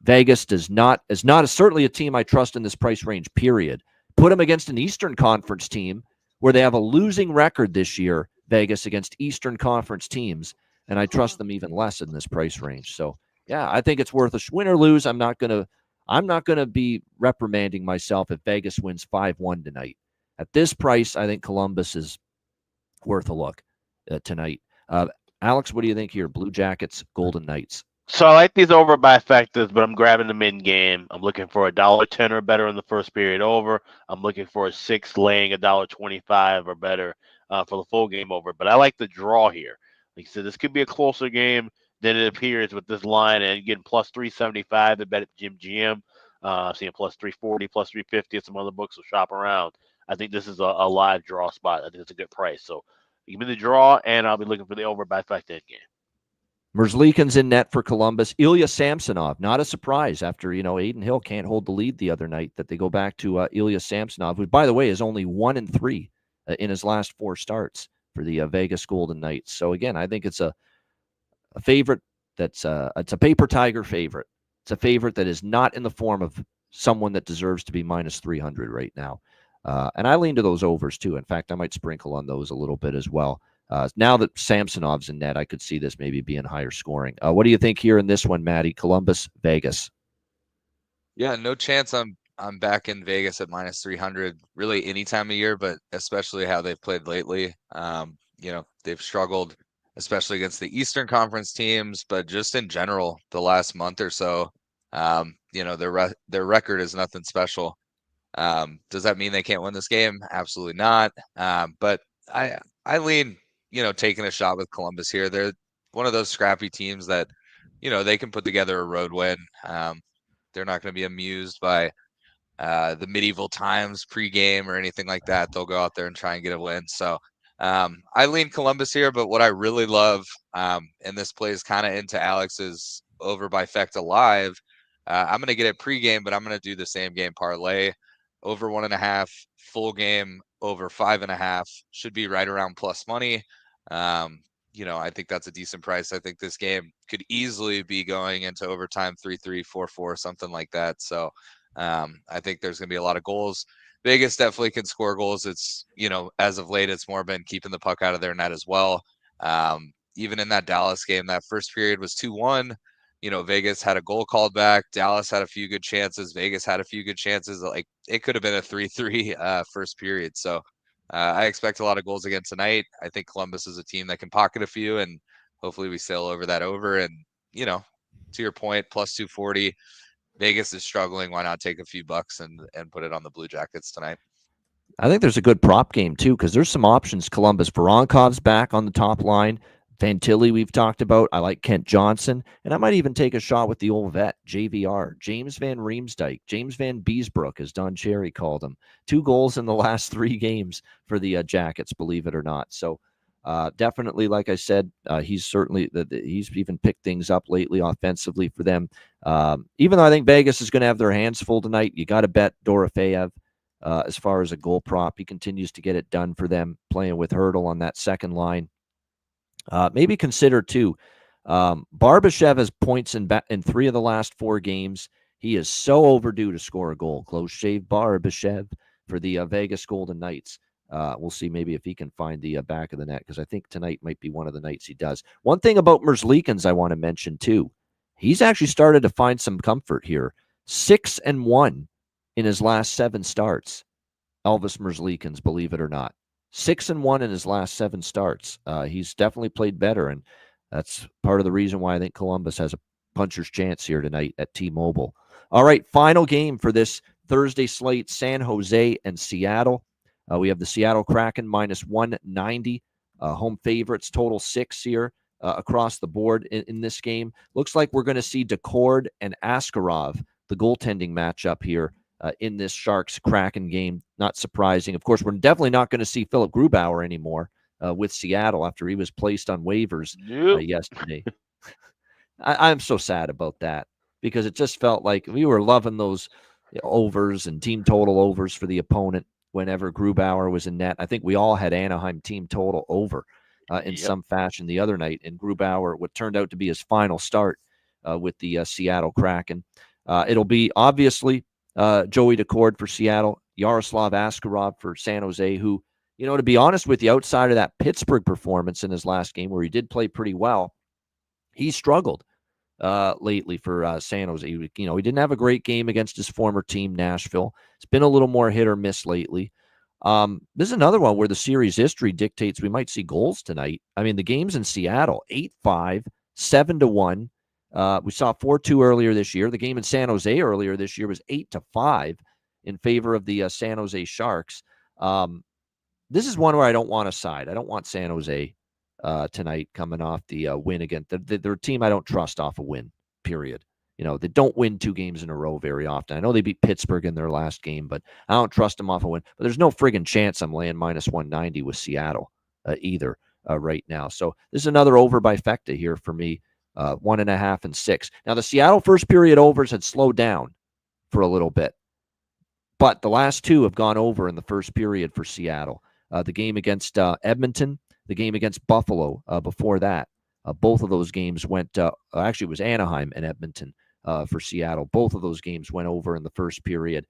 Vegas is not certainly a team I trust in this price range, period. Put them against an Eastern Conference team where they have a losing record this year, Vegas, against Eastern Conference teams, and I trust them even less in this price range. So, yeah, I think it's worth a win or lose. I'm not gonna be reprimanding myself if Vegas wins 5-1 tonight. At this price, I think Columbus is worth a look tonight. Alex, what do you think here? Blue Jackets, Golden Knights. So I like these over by factors, but I'm grabbing them in game. I'm looking for $1.10 or better in the first period over. I'm looking for a 6 laying $1.25 or better for the full game over. But I like the draw here. Like I said, this could be a closer game than it appears with this line, and getting plus 375 to bet at Jim GM. Seeing plus 340, plus 350 at some other books, so shop around. I think this is a live draw spot. I think it's a good price. So give me the draw, and I'll be looking for the over by factor game. Merzlikins in net for Columbus. Ilya Samsonov, not a surprise after, Aiden Hill can't hold the lead the other night, that they go back to Ilya Samsonov, who, by the way, is only 1-3 in his last 4 starts for the Vegas Golden Knights. So, again, I think it's a favorite it's a paper tiger favorite. It's a favorite that is not in the form of someone that deserves to be minus 300 right now. And I lean to those overs, too. In fact, I might sprinkle on those a little bit as well. Now that Samsonov's in net, I could see this maybe being higher scoring. What do you think here in this one, Matty? Columbus, Vegas. Yeah, no chance I'm back in Vegas at minus 300 really any time of year, but especially how they've played lately. They've struggled, especially against the Eastern Conference teams, but just in general, the last month or so, their record is nothing special. Does that mean they can't win this game? Absolutely not. But I lean, taking a shot with Columbus here. They're one of those scrappy teams that, they can put together a road win. They're not going to be amused by the medieval times pregame or anything like that. They'll go out there and try and get a win. So I lean Columbus here, but what I really love, and this plays kind of into Alex's over by Fecta Live, I'm going to get it pregame, but I'm going to do the same game parlay. Over 1.5, full game over 5.5, should be right around plus money. I think that's a decent price. I think this game could easily be going into overtime 3-3, 4-4, something like that. So I think there's going to be a lot of goals. Vegas definitely can score goals. It's, as of late, it's more been keeping the puck out of their net as well. Even in that Dallas game, that first period was 2-1. Vegas had a goal called back. Dallas had a few good chances. Vegas had a few good chances. Like, it could have been a 3-3 first period. So I expect a lot of goals again tonight. I think Columbus is a team that can pocket a few, and hopefully we sail over that over. And, to your point, plus 240. Vegas is struggling. Why not take a few bucks and put it on the Blue Jackets tonight? I think there's a good prop game too, because there's some options. Columbus, Voronkov's back on the top line. Fantilli, we've talked about. I like Kent Johnson, and I might even take a shot with the old vet, JVR, James Van Riemsdyk, James Van Beesbrook, as Don Cherry called him. 2 goals in the last 3 games for the Jackets, believe it or not. So definitely, like I said, he's certainly he's even picked things up lately offensively for them. Even though I think Vegas is going to have their hands full tonight, you got to bet Dorofeyev. As far as a goal prop, he continues to get it done for them, playing with Hurdle on that second line. Maybe consider too. Barbashev has points in 3 of the last 4 games. He is so overdue to score a goal. Close shave Barbashev for the Vegas Golden Knights. We'll see maybe if he can find the back of the net, because I think tonight might be one of the nights he does. One thing about Merzlikins I want to mention too. He's actually started to find some comfort here. 6-1 in his last 7 starts. Elvis Merzlikins, believe it or not. 6-1 in his last 7 starts. He's definitely played better, and that's part of the reason why I think Columbus has a puncher's chance here tonight at T-Mobile. All right, final game for this Thursday slate, San Jose and Seattle. We have the Seattle Kraken minus 190. Home favorites, total 6 here across the board in this game. Looks like we're going to see Decord and Askarov, the goaltending matchup here in this Sharks-Kraken game. Not surprising. Of course, we're definitely not going to see Philip Grubauer anymore with Seattle after he was placed on waivers yesterday. I'm so sad about that, because it just felt like we were loving those overs and team total overs for the opponent whenever Grubauer was in net. I think we all had Anaheim team total over in some fashion the other night, and Grubauer, what turned out to be his final start with the Seattle Kraken. It'll be obviously Joey Decord for Seattle, Yaroslav Askarov for San Jose, who, to be honest with you, outside of that Pittsburgh performance in his last game where he did play pretty well, he struggled lately for San Jose. He didn't have a great game against his former team, Nashville. It's been a little more hit or miss lately. This is another one where the series history dictates we might see goals tonight. I mean, the game's in Seattle, 8-5, 7-1. We saw 4-2 earlier this year. The game in San Jose earlier this year was 8-5 in favor of the San Jose Sharks. This is one where I don't want to side. I don't want San Jose tonight coming off the win again. They're a team I don't trust off a win, period. They don't win 2 games in a row very often. I know they beat Pittsburgh in their last game, but I don't trust them off a win. But there's no friggin' chance I'm laying minus 190 with Seattle either right now. So this is another over by Fecta here for me. 1.5 and 6. Now, the Seattle first period overs had slowed down for a little bit, but the last 2 have gone over in the first period for Seattle. The game against Edmonton, the game against Buffalo before that. Both of those games went, actually, it was Anaheim and Edmonton for Seattle. Both of those games went over in the first period.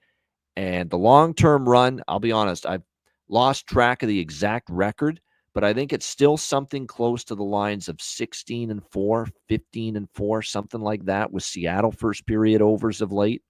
And the long-term run, I'll be honest, I've lost track of the exact record, but I think it's still something close to the lines of 16-4, 15-4, something like that, with Seattle first period overs of late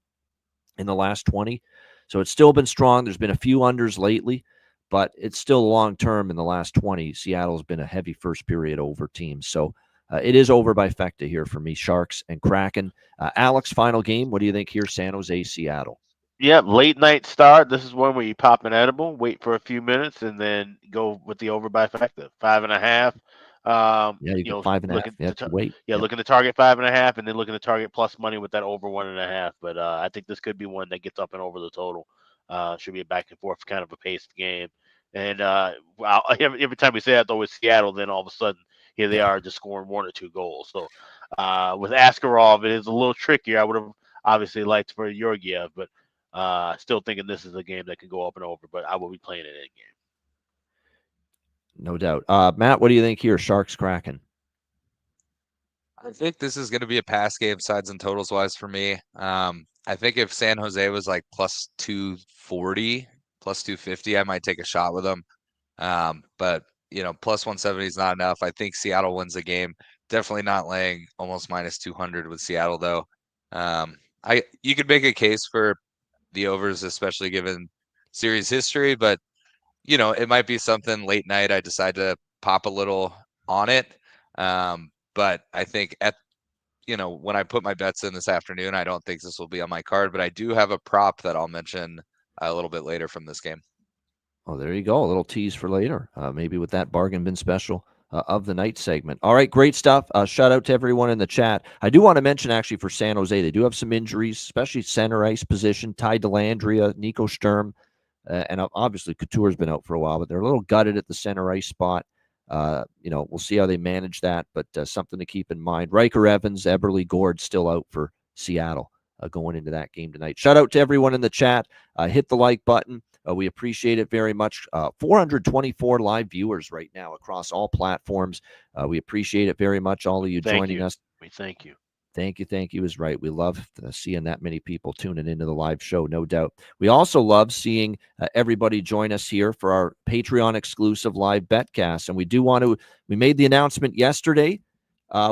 in the last 20. So it's still been strong. There's been a few unders lately, but it's still long-term in the last 20. Seattle's been a heavy first period over team. So it is over by Fecta here for me, Sharks and Kraken. Alex, final game. What do you think here, San Jose, Seattle? Yep, late night start. This is one where you pop an edible, wait for a few minutes, and then go with the over by Fecta. 5.5. You get 5.5. You have to wait. Looking to target 5.5, and then looking to target plus money with that over 1.5. But I think this could be one that gets up and over the total. Should be a back and forth kind of a paced game. And every time we say that though with Seattle, then all of a sudden here they are just scoring 1 or 2 goals. So with Askarov, it is a little trickier. I would have obviously liked for Georgiev, but still thinking this is a game that can go up and over. But I will be playing it in game. No doubt. Matt, what do you think here? Sharks Kraken. I think this is going to be a pass game, sides and totals wise for me. I think if San Jose was like plus 240, plus 250, I might take a shot with them. But plus 170 is not enough. I think Seattle wins the game. Definitely not laying almost minus 200 with Seattle though. You could make a case for the overs, especially given series history, but it might be something late night I decide to pop a little on it. But I think when I put my bets in this afternoon, I don't think this will be on my card, but I do have a prop that I'll mention a little bit later from this game. Oh, there you go. A little tease for later, maybe with that bargain bin special of the night segment. All right, great stuff. Shout out to everyone in the chat. I do want to mention, actually, for San Jose, they do have some injuries, especially center ice position. Ty Dellandrea, Nico Sturm, and obviously Couture's been out for a while, but they're a little gutted at the center ice spot. We'll see how they manage that, but something to keep in mind. Riker Evans, Eberle Gord still out for Seattle going into that game tonight. Shout out to everyone in the chat. Hit the like button. We appreciate it very much. 424 live viewers right now across all platforms. We appreciate it very much, all of you joining us. We thank you. Thank you is right. We love seeing that many people tuning into the live show, no doubt. We also love seeing everybody join us here for our Patreon exclusive live betcast. And we made the announcement yesterday.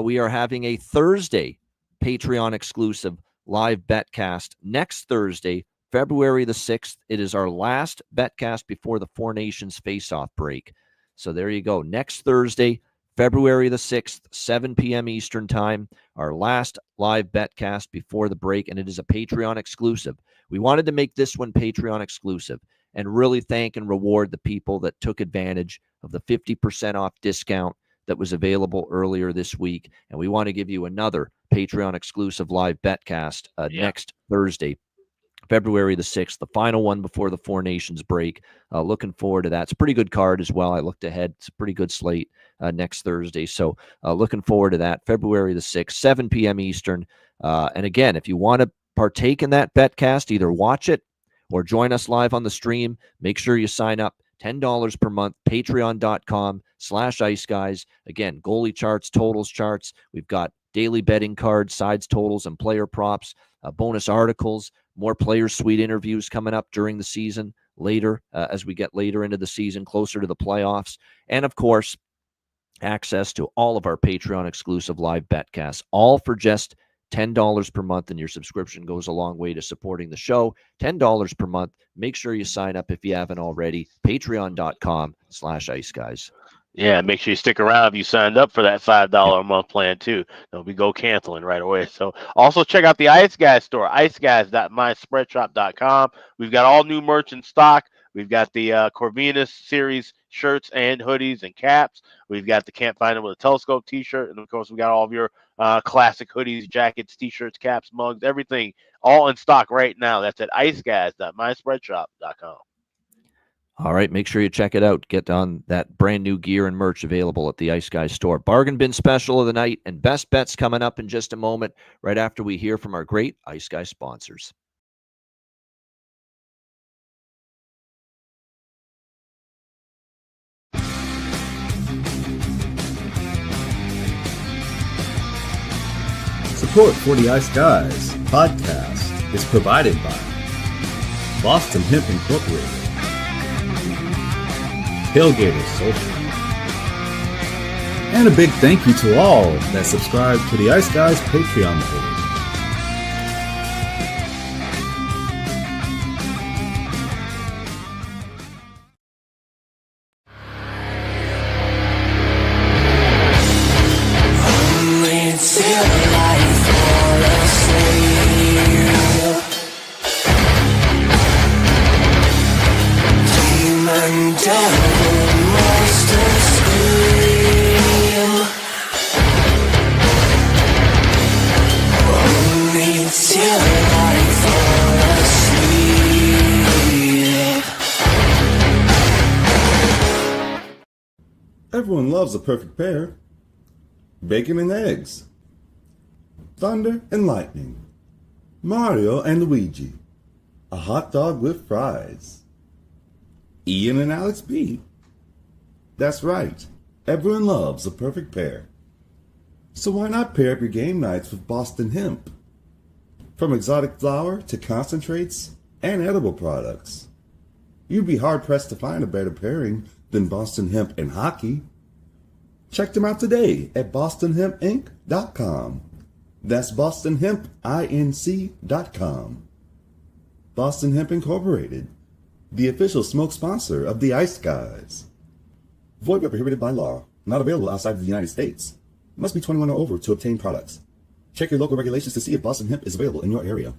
We are having a Thursday Patreon exclusive live betcast next Thursday, February the 6th. It is our last betcast before the Four Nations face-off break. So there you go. Next Thursday, February the 6th, 7 p.m. Eastern Time, our last live betcast before the break, and it is a Patreon exclusive. We wanted to make this one Patreon exclusive and really thank and reward the people that took advantage of the 50% off discount that was available earlier this week. And we want to give you another Patreon exclusive live betcast next Thursday, February the 6th, the final one before the Four Nations break. Looking forward to that. It's a pretty good card as well. I looked ahead. It's a pretty good slate next Thursday. So looking forward to that, February the 6th, 7 p.m. Eastern. And again, if you want to partake in that betcast, either watch it or join us live on the stream, make sure you sign up. $10 per month, patreon.com/iceguys. Again, goalie charts, totals charts. We've got daily betting cards, sides totals, and player props, bonus articles, more Players Suite interviews coming up during the season later as we get later into the season, closer to the playoffs. And, of course, access to all of our Patreon exclusive live betcasts, all for just $10 per month, and your subscription goes a long way to supporting the show. $10 per month. Make sure you sign up if you haven't already. Patreon.com/iceguys. Yeah, make sure you stick around if you signed up for that $5 a month plan too. Don't be go canceling right away. So also check out the Ice Guys store, iceguys.myspreadshop.com. We've got all new merch in stock. We've got the Corvinus series shirts and hoodies and caps. We've got the Can't Find It with a Telescope t-shirt. And of course, we got all of your classic hoodies, jackets, t-shirts, caps, mugs, everything all in stock right now. That's at iceguys.myspreadshop.com. All right, make sure you check it out. Get on that brand new gear and merch available at the Ice Guys store. Bargain bin special of the night and best bets coming up in just a moment, right after we hear from our great Ice Guys sponsors. Support for the Ice Guys podcast is provided by Boston Hemp Incorporated, Tailgater Social, and a big thank you to all that subscribe to the Ice Guys Patreon page. Everyone loves a perfect pair. Bacon and eggs. Thunder and lightning. Mario and Luigi. A hot dog with fries. Ian and Alex B. That's right. Everyone loves a perfect pair. So why not pair up your game nights with Boston Hemp? From exotic flower to concentrates and edible products, you'd be hard-pressed to find a better pairing than Boston Hemp and hockey. Check them out today at bostonhempinc.com. That's bostonhempinc.com. Boston Hemp Incorporated, the official smoke sponsor of the Ice Guys. Void where prohibited by law. Not available outside of the United States. Must be 21 or over to obtain products. Check your local regulations to see if Boston Hemp is available in your area.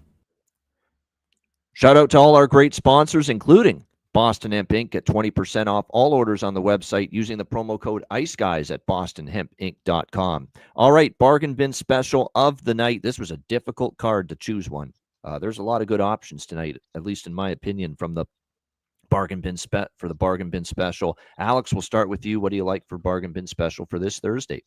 Shout out to all our great sponsors, including Boston Hemp Inc. Get 20% off all orders on the website using the promo code IceGuys at bostonhempinc.com. All right, bargain bin special of the night. This was a difficult card to choose one. There's a lot of good options tonight, at least in my opinion, from the bargain bin for the bargain bin special. Alex, we'll start with you. What do you like for bargain bin special for this Thursday?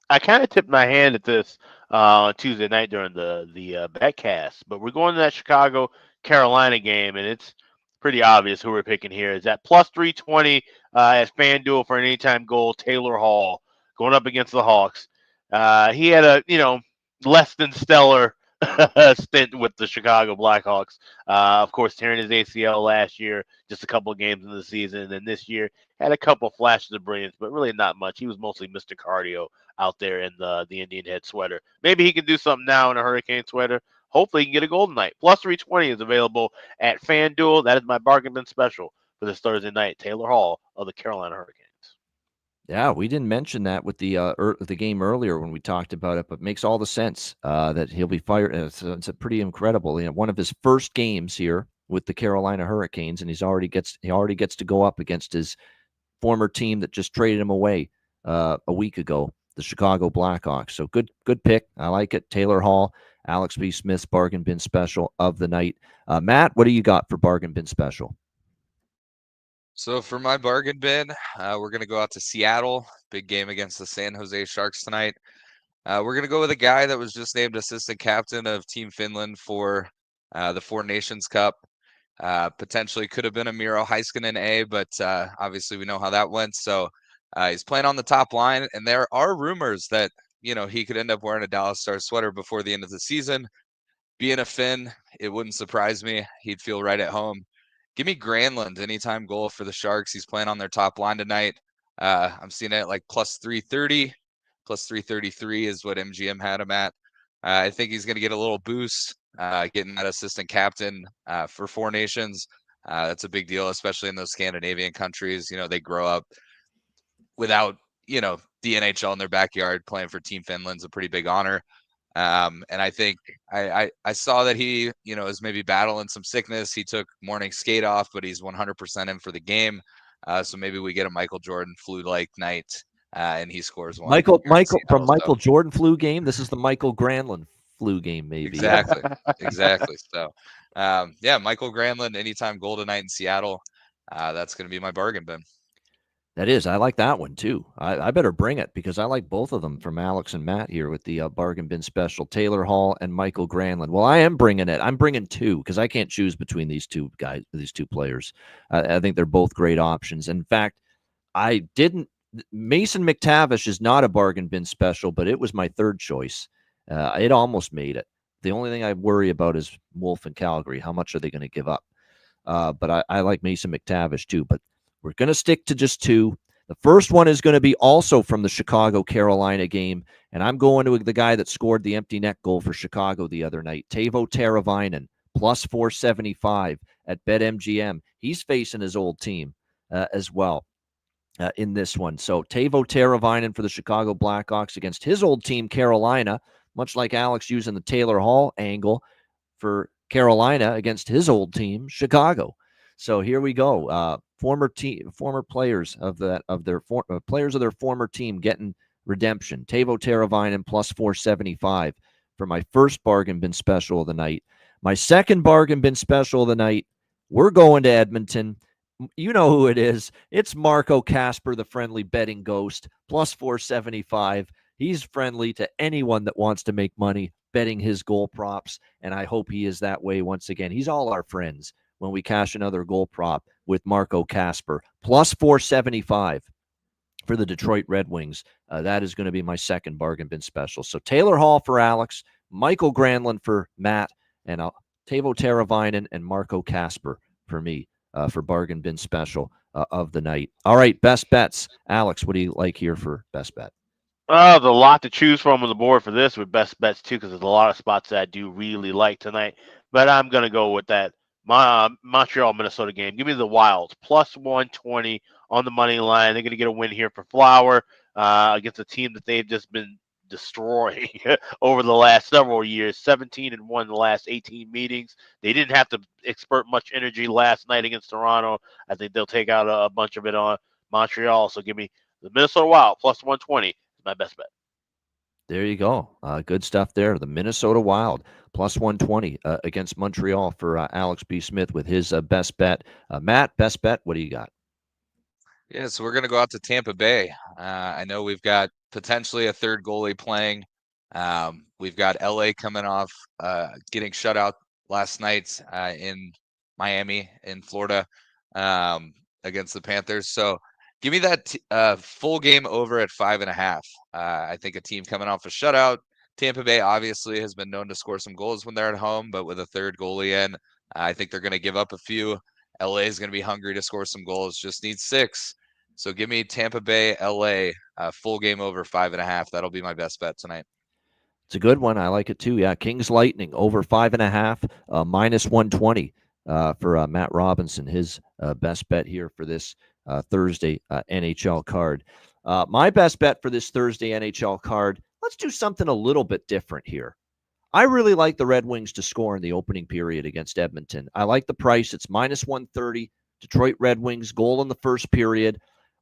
I kind of tipped my hand at this on Tuesday night during the betcast, but we're going to that Chicago Carolina game, and it's pretty obvious who we're picking here. Is that plus 320 as FanDuel for an anytime goal, Taylor Hall going up against the Hawks. He had a less than stellar stint with the Chicago Blackhawks. Of course, tearing his ACL last year, just a couple of games in the season, and then this year had a couple flashes of brilliance, but really not much. He was mostly Mr. Cardio out there in the Indian head sweater. Maybe he can do something now in a Hurricane sweater. Hopefully he can get a golden night. Plus 320 is available at FanDuel. That is my bargain bin special for this Thursday night. Taylor Hall of the Carolina Hurricanes. Yeah, we didn't mention that with the game earlier when we talked about it, but it makes all the sense that he'll be fired. It's a pretty incredible. One of his first games here with the Carolina Hurricanes, and he already gets to go up against his former team that just traded him away a week ago, the Chicago Blackhawks. So good pick. I like it. Taylor Hall, Alex B. Smith's bargain bin special of the night. Matt, what do you got for bargain bin special? So for my bargain bin, we're going to go out to Seattle. Big game against the San Jose Sharks tonight. We're going to go with a guy that was just named assistant captain of Team Finland for the Four Nations Cup. Potentially could have been a Miro Heiskanen, but obviously we know how that went. So he's playing on the top line, and there are rumors that he could end up wearing a Dallas Stars sweater before the end of the season. Being a Finn, it wouldn't surprise me. He'd feel right at home. Give me Granlund, anytime goal for the Sharks. He's playing on their top line tonight. I'm seeing it at like plus 330, plus 333 is what MGM had him at. I think he's going to get a little boost, getting that assistant captain for Four Nations. That's a big deal, especially in those Scandinavian countries. They grow up without, the NHL in their backyard. Playing for Team Finland's a pretty big honor. And I think I saw that he, is maybe battling some sickness. He took morning skate off, but he's 100% in for the game. So maybe we get a Michael Jordan flu-like night, and he scores one. Michael Jordan flu game. This is the Michael Granlund flu game, maybe. Exactly. So, Michael Granlund, anytime goal tonight in Seattle. That's going to be my bargain bin. That is. I like that one, too. I better bring it because I like both of them from Alex and Matt here with the bargain bin special, Taylor Hall and Michael Granlund. Well, I am bringing it. I'm bringing two because I can't choose between these two guys, these two players. I think they're both great options. In fact, Mason McTavish is not a bargain bin special, but it was my third choice. It almost made it. The only thing I worry about is Wolf and Calgary. How much are they going to give up? But I like Mason McTavish, too. But we're going to stick to just two. The first one is going to be also from the Chicago-Carolina game, and I'm going to the guy that scored the empty net goal for Chicago the other night, Teuvo Teravainen, plus 475 at BetMGM. He's facing his old team as well in this one. So Teuvo Teravainen for the Chicago Blackhawks against his old team, Carolina, much like Alex using the Taylor Hall angle for Carolina against his old team, Chicago. So here we go. Former players of their former team getting redemption. Teuvo Teravainen plus 475 for my first bargain bin special of the night. My second bargain bin special of the night, we're going to Edmonton. You know who it is. It's Marco Kasper, the friendly betting ghost, plus 475. He's friendly to anyone that wants to make money betting his goal props, and I hope he is that way once again. He's all our friends when we cash another goal prop with Marco Kasper, plus 475 for the Detroit Red Wings. That is going to be my second bargain bin special. So Taylor Hall for Alex, Michael Granlund for Matt, and Teuvo Teravainen and Marco Kasper for me for bargain bin special of the night. All right, best bets. Alex, what do you like here for best bet? There's a lot to choose from on the board for this with best bets too, because there's a lot of spots that I do really like tonight. But I'm gonna go with that Montreal Minnesota game. Give me the Wilds plus 120 on the money line. They're gonna get a win here for Flower against a team that they've just been destroying over the last several years. 17-1 in the last 18 meetings. They didn't have to expert much energy last night against Toronto. I think they'll take out a bunch of it on Montreal. So give me the Minnesota Wild plus 120. My best bet. There you go. Good stuff there. The Minnesota Wild plus 120 against Montreal for Alex B. Smith with his best bet. Matt, best bet. What do you got? Yeah, so we're going to go out to Tampa Bay. I know we've got potentially a third goalie playing. We've got LA coming off getting shut out last night in Miami, in Florida, against the Panthers. So give me that full game over at 5.5. I think a team coming off a shutout. Tampa Bay obviously has been known to score some goals when they're at home, but with a third goalie in, I think they're going to give up a few. LA is going to be hungry to score some goals, just needs 6. So give me Tampa Bay, LA, full game over 5.5. That'll be my best bet tonight. It's a good one. I like it too. Yeah, Kings Lightning over 5.5, minus 120 for Matt Robinson, his best bet here for this Thursday NHL card. My best bet for this Thursday NHL card, let's do something a little bit different here. I really like the Red Wings to score in the opening period against Edmonton. I like the price. It's minus 130. Detroit Red Wings goal in the first period.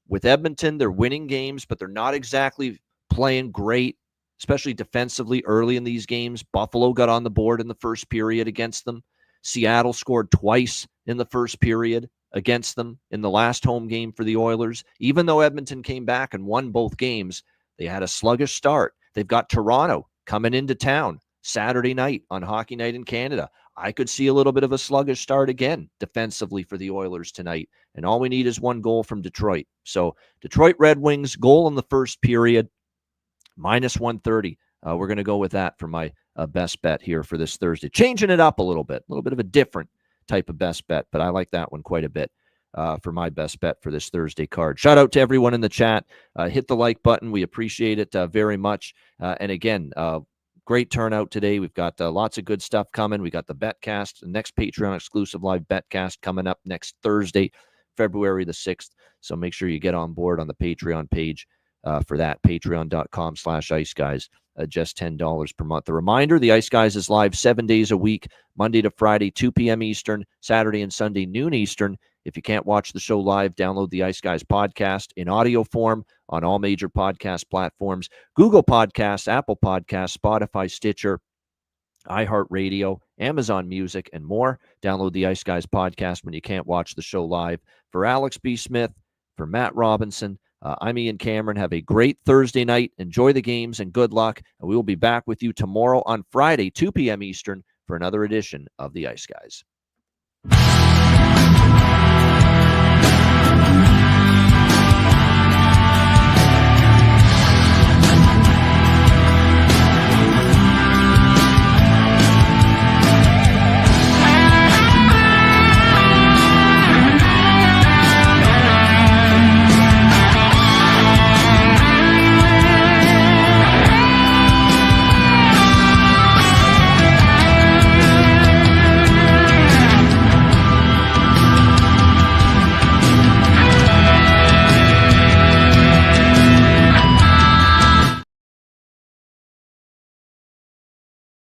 With Edmonton, they're winning games, but they're not exactly playing great, especially defensively early in these games. Buffalo got on the board in the first period against them. Seattle scored twice in the first period against them in the last home game for the Oilers. Even though Edmonton came back and won both games, they had a sluggish start. They've got Toronto coming into town Saturday night on Hockey Night in Canada. I could see a little bit of a sluggish start again defensively for the Oilers tonight. And all we need is one goal from Detroit. So Detroit Red Wings goal in the first period, minus 130. We're going to go with that for my best bet here for this Thursday. Changing it up a little bit of a different type of best bet, but I like that one quite a bit for my best bet for this Thursday card. Shout out to everyone in the chat. Hit the like button. We appreciate it very much. And again, great turnout today. We've got lots of good stuff coming. We got the Betcast, the next Patreon exclusive live Betcast coming up next Thursday, February the 6th. So make sure you get on board on the Patreon page for that, patreon.com/iceguys. Just $10 per month. A reminder, the Ice Guys is live 7 days a week, Monday to Friday, 2 p.m. Eastern, Saturday and Sunday, noon Eastern. If you can't watch the show live, download the Ice Guys podcast in audio form on all major podcast platforms, Google Podcasts, Apple Podcasts, Spotify, Stitcher, iHeartRadio, Amazon Music, and more. Download the Ice Guys podcast when you can't watch the show live. For Alex B. Smith, for Matt Robinson, I'm Ian Cameron. Have a great Thursday night. Enjoy the games and good luck. And we will be back with you tomorrow on Friday, 2 p.m. Eastern, for another edition of the Ice Guys.